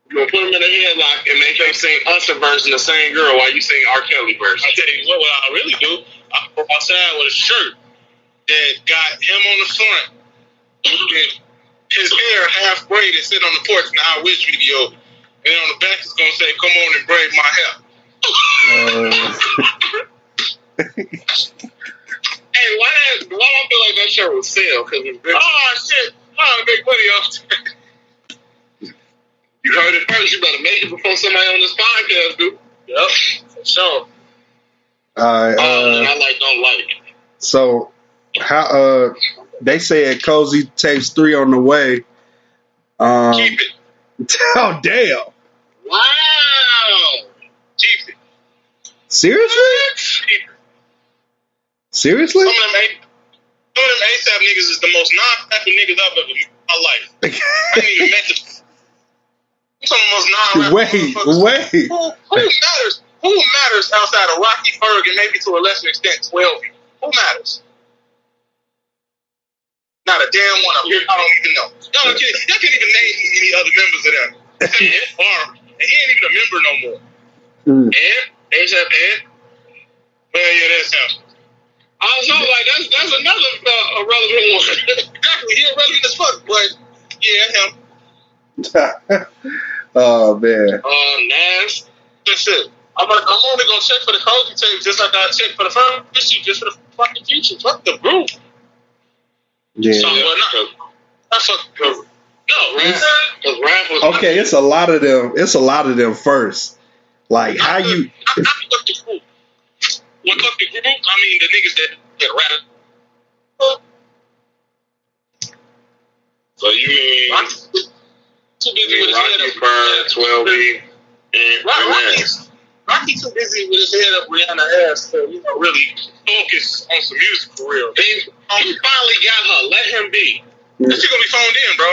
Speaker 4: you gonna put him in a headlock and make him sing Usher version the same girl while you sing R. Kelly version. I'll tell you what I really do. I go outside with a shirt that got him on the front with his hair half braided, sit on the porch in the I Wish video, and on the back it's gonna say, "Come on and braid my hair." Hey, why don't I feel like that shirt would sell? Cause it's shit, I make money off that. You heard it first. You better make it before somebody on this podcast do. Yep, for sure. And I don't like.
Speaker 2: So, how they said Cozy takes 3 on the way.
Speaker 4: Keep it.
Speaker 2: Oh damn!
Speaker 4: Wow. Keep it.
Speaker 2: Seriously?
Speaker 4: Keep it.
Speaker 2: Seriously?
Speaker 4: Some of them ASAP niggas is the most non-rapping niggas I've ever met in my life. I ain't even met them. Some of the most non-rapping
Speaker 2: Wait.
Speaker 4: Who matters outside of Rocky Ferg and maybe to a lesser extent 12 people? Who matters? Not a damn one of them. I don't even know. Y'all can't even name any other members of that. And he ain't even a member no more. Ed? ASAP Ed? Well, yeah, that sounds. I was like, that's another irrelevant one. Exactly, he irrelevant as fuck, but yeah, him.
Speaker 2: Oh man.
Speaker 4: Nash. Good shit. I'm only gonna check for the Kobe tape just like I check for the first issue, just for the fucking features. Fuck the group.
Speaker 2: Yeah.
Speaker 4: So, not fuck the group. No, right? Because rap was
Speaker 2: Okay, it's a lot of them. It's a lot of them first. Like how you?
Speaker 4: Not fuck the group. What fuck the group? I mean the niggas that rap. So you mean too busy with his head up? 12B and Rocky too busy with his head up Rihanna's ass to really focus on some music for real. He finally got her. Let him be. That shit gonna be phoned in, bro.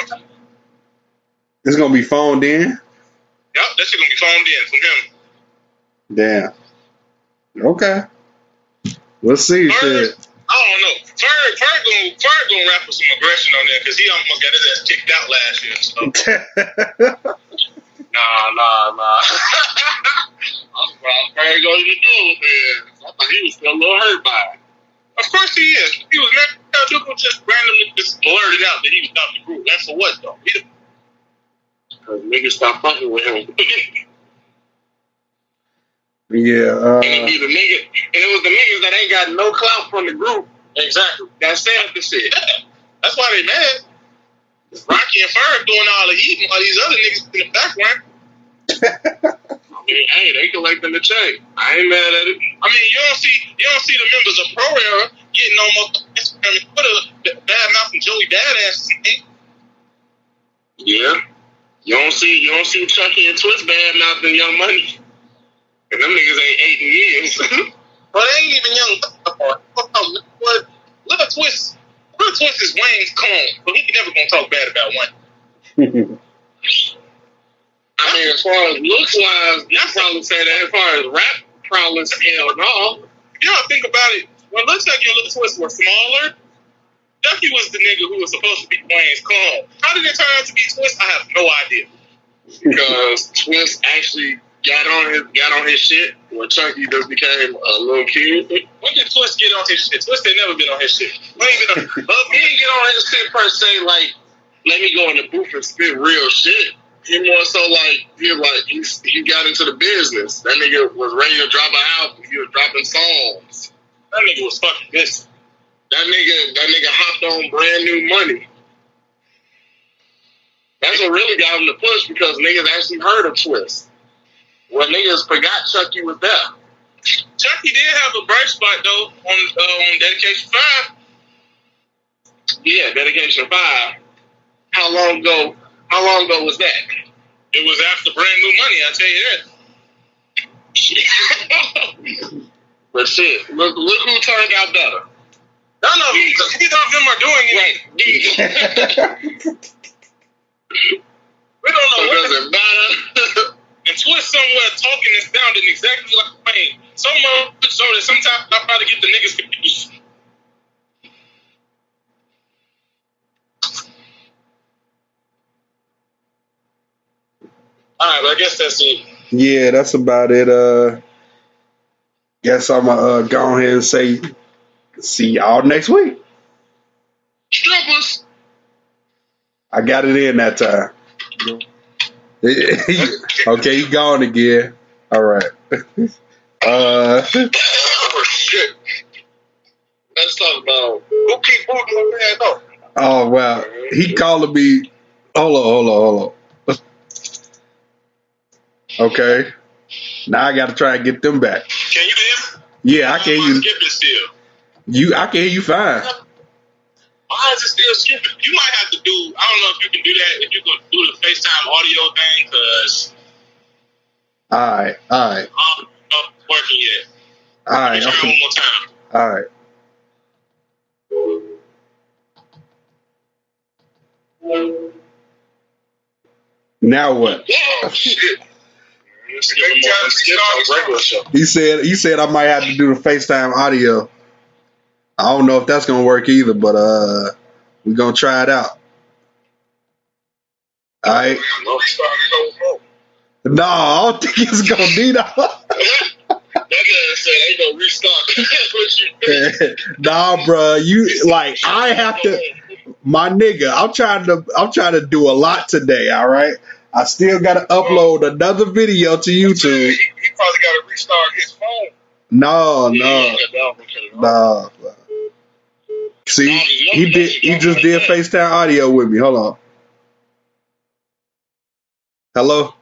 Speaker 2: It's gonna be phoned in.
Speaker 4: Yep, that shit gonna be phoned in from him.
Speaker 2: Damn. Okay. We'll see. Shit.
Speaker 4: I don't know. Ferg gonna rap with some aggression on there because he almost got his ass kicked out last year. So. Nah. I'm surprised Ferg gonna even do it with it. I thought he was still a little hurt by it. Of course he is. He was never just randomly just blurted out that he was out the group. That's for what though? Because niggas stopped fucking with him.
Speaker 2: Yeah.
Speaker 4: And it was the niggas that ain't got no clout from the group. Exactly. That said the shit. That's why they mad. Rocky and Ferg doing all the eating while these other niggas in the background. I mean, hey, they collecting the check. I ain't mad at it. I mean, you don't see the members of Pro Era getting on Instagram and Twitter bad mouthing Joey Badass. Yeah. You don't see Chucky and Twist bad mouthing Young Money. And them niggas ain't 8 years. But they ain't even young. What? Little Twist is Wayne's clone, but he never gonna talk bad about Wayne. I mean, as far as looks wise, you probably say that. As far as rap prowess, hell no. You don't think about it. When Lil Chucky and Lil Twist were smaller, Chucky was the nigga who was supposed to be Wayne's clone. How did it turn out to be Twist? I have no idea. Because Twist actually got on his shit when Chucky just became a little kid. When did Twist get on his shit? Twist had never been on his shit. He didn't get on his shit per se, like, let me go in the booth and spit real shit. He more so like, he got into the business. That nigga was ready to drop an album. He was dropping songs. That nigga was fucking busy. That nigga hopped on Brand New Money. That's what really got him to push because niggas actually heard of Twist. Well, niggas forgot Chucky was there. Chucky did have a bright spot though on Dedication 5. Yeah, Dedication 5. How long ago was that? It was after Brand New Money, I'll tell you that. But shit, look who turned out better. None of them, because neither of them are doing it. Right. We don't know what doesn't matter. And Twist somewhere talking and sounding exactly like Wayne. So much so that sometimes I try to get the niggas confused. Alright, but I guess that's it.
Speaker 2: Yeah, that's about it. Guess I'm gonna go ahead and say see y'all next week.
Speaker 4: Strippers.
Speaker 2: I got it in that time. Okay, he gone again. All right.
Speaker 4: Oh shit. Let's talk about who keep moving my man up.
Speaker 2: Oh wow, he calling me. Hold on. Okay. Now I got to try and get them back.
Speaker 4: Can you hear me?
Speaker 2: Yeah, I can hear you.
Speaker 4: Skipping still.
Speaker 2: I can hear you fine.
Speaker 4: Why is it still skipping? You might have to do. I don't know if you can do that. If you can do the FaceTime audio thing, because.
Speaker 2: All right.
Speaker 4: Not working yet.
Speaker 2: All right.
Speaker 4: Try one more time.
Speaker 2: All right. Now what?
Speaker 4: Oh shit.
Speaker 2: He said I might have to do the FaceTime audio. I don't know if that's gonna work either, but we're gonna try it out. All right. No, I don't think it's gonna need all.
Speaker 4: That man said ain't no restart. What you
Speaker 2: Nah, bro, you like I have to. My nigga, I'm trying to do a lot today. All right, I still got to upload another video to YouTube.
Speaker 3: He probably got to restart his phone.
Speaker 2: No. See, he just did FaceTime audio with me. Hold on. Hello?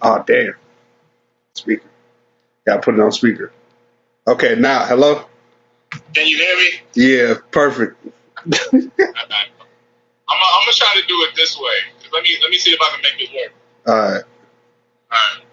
Speaker 2: Oh, damn. Speaker. Gotta put it on speaker. Okay, now, hello?
Speaker 3: Can you hear me?
Speaker 2: Yeah, perfect.
Speaker 3: I'm gonna try to do it this way. Let me see if I can make it work.
Speaker 2: All right.
Speaker 3: All right.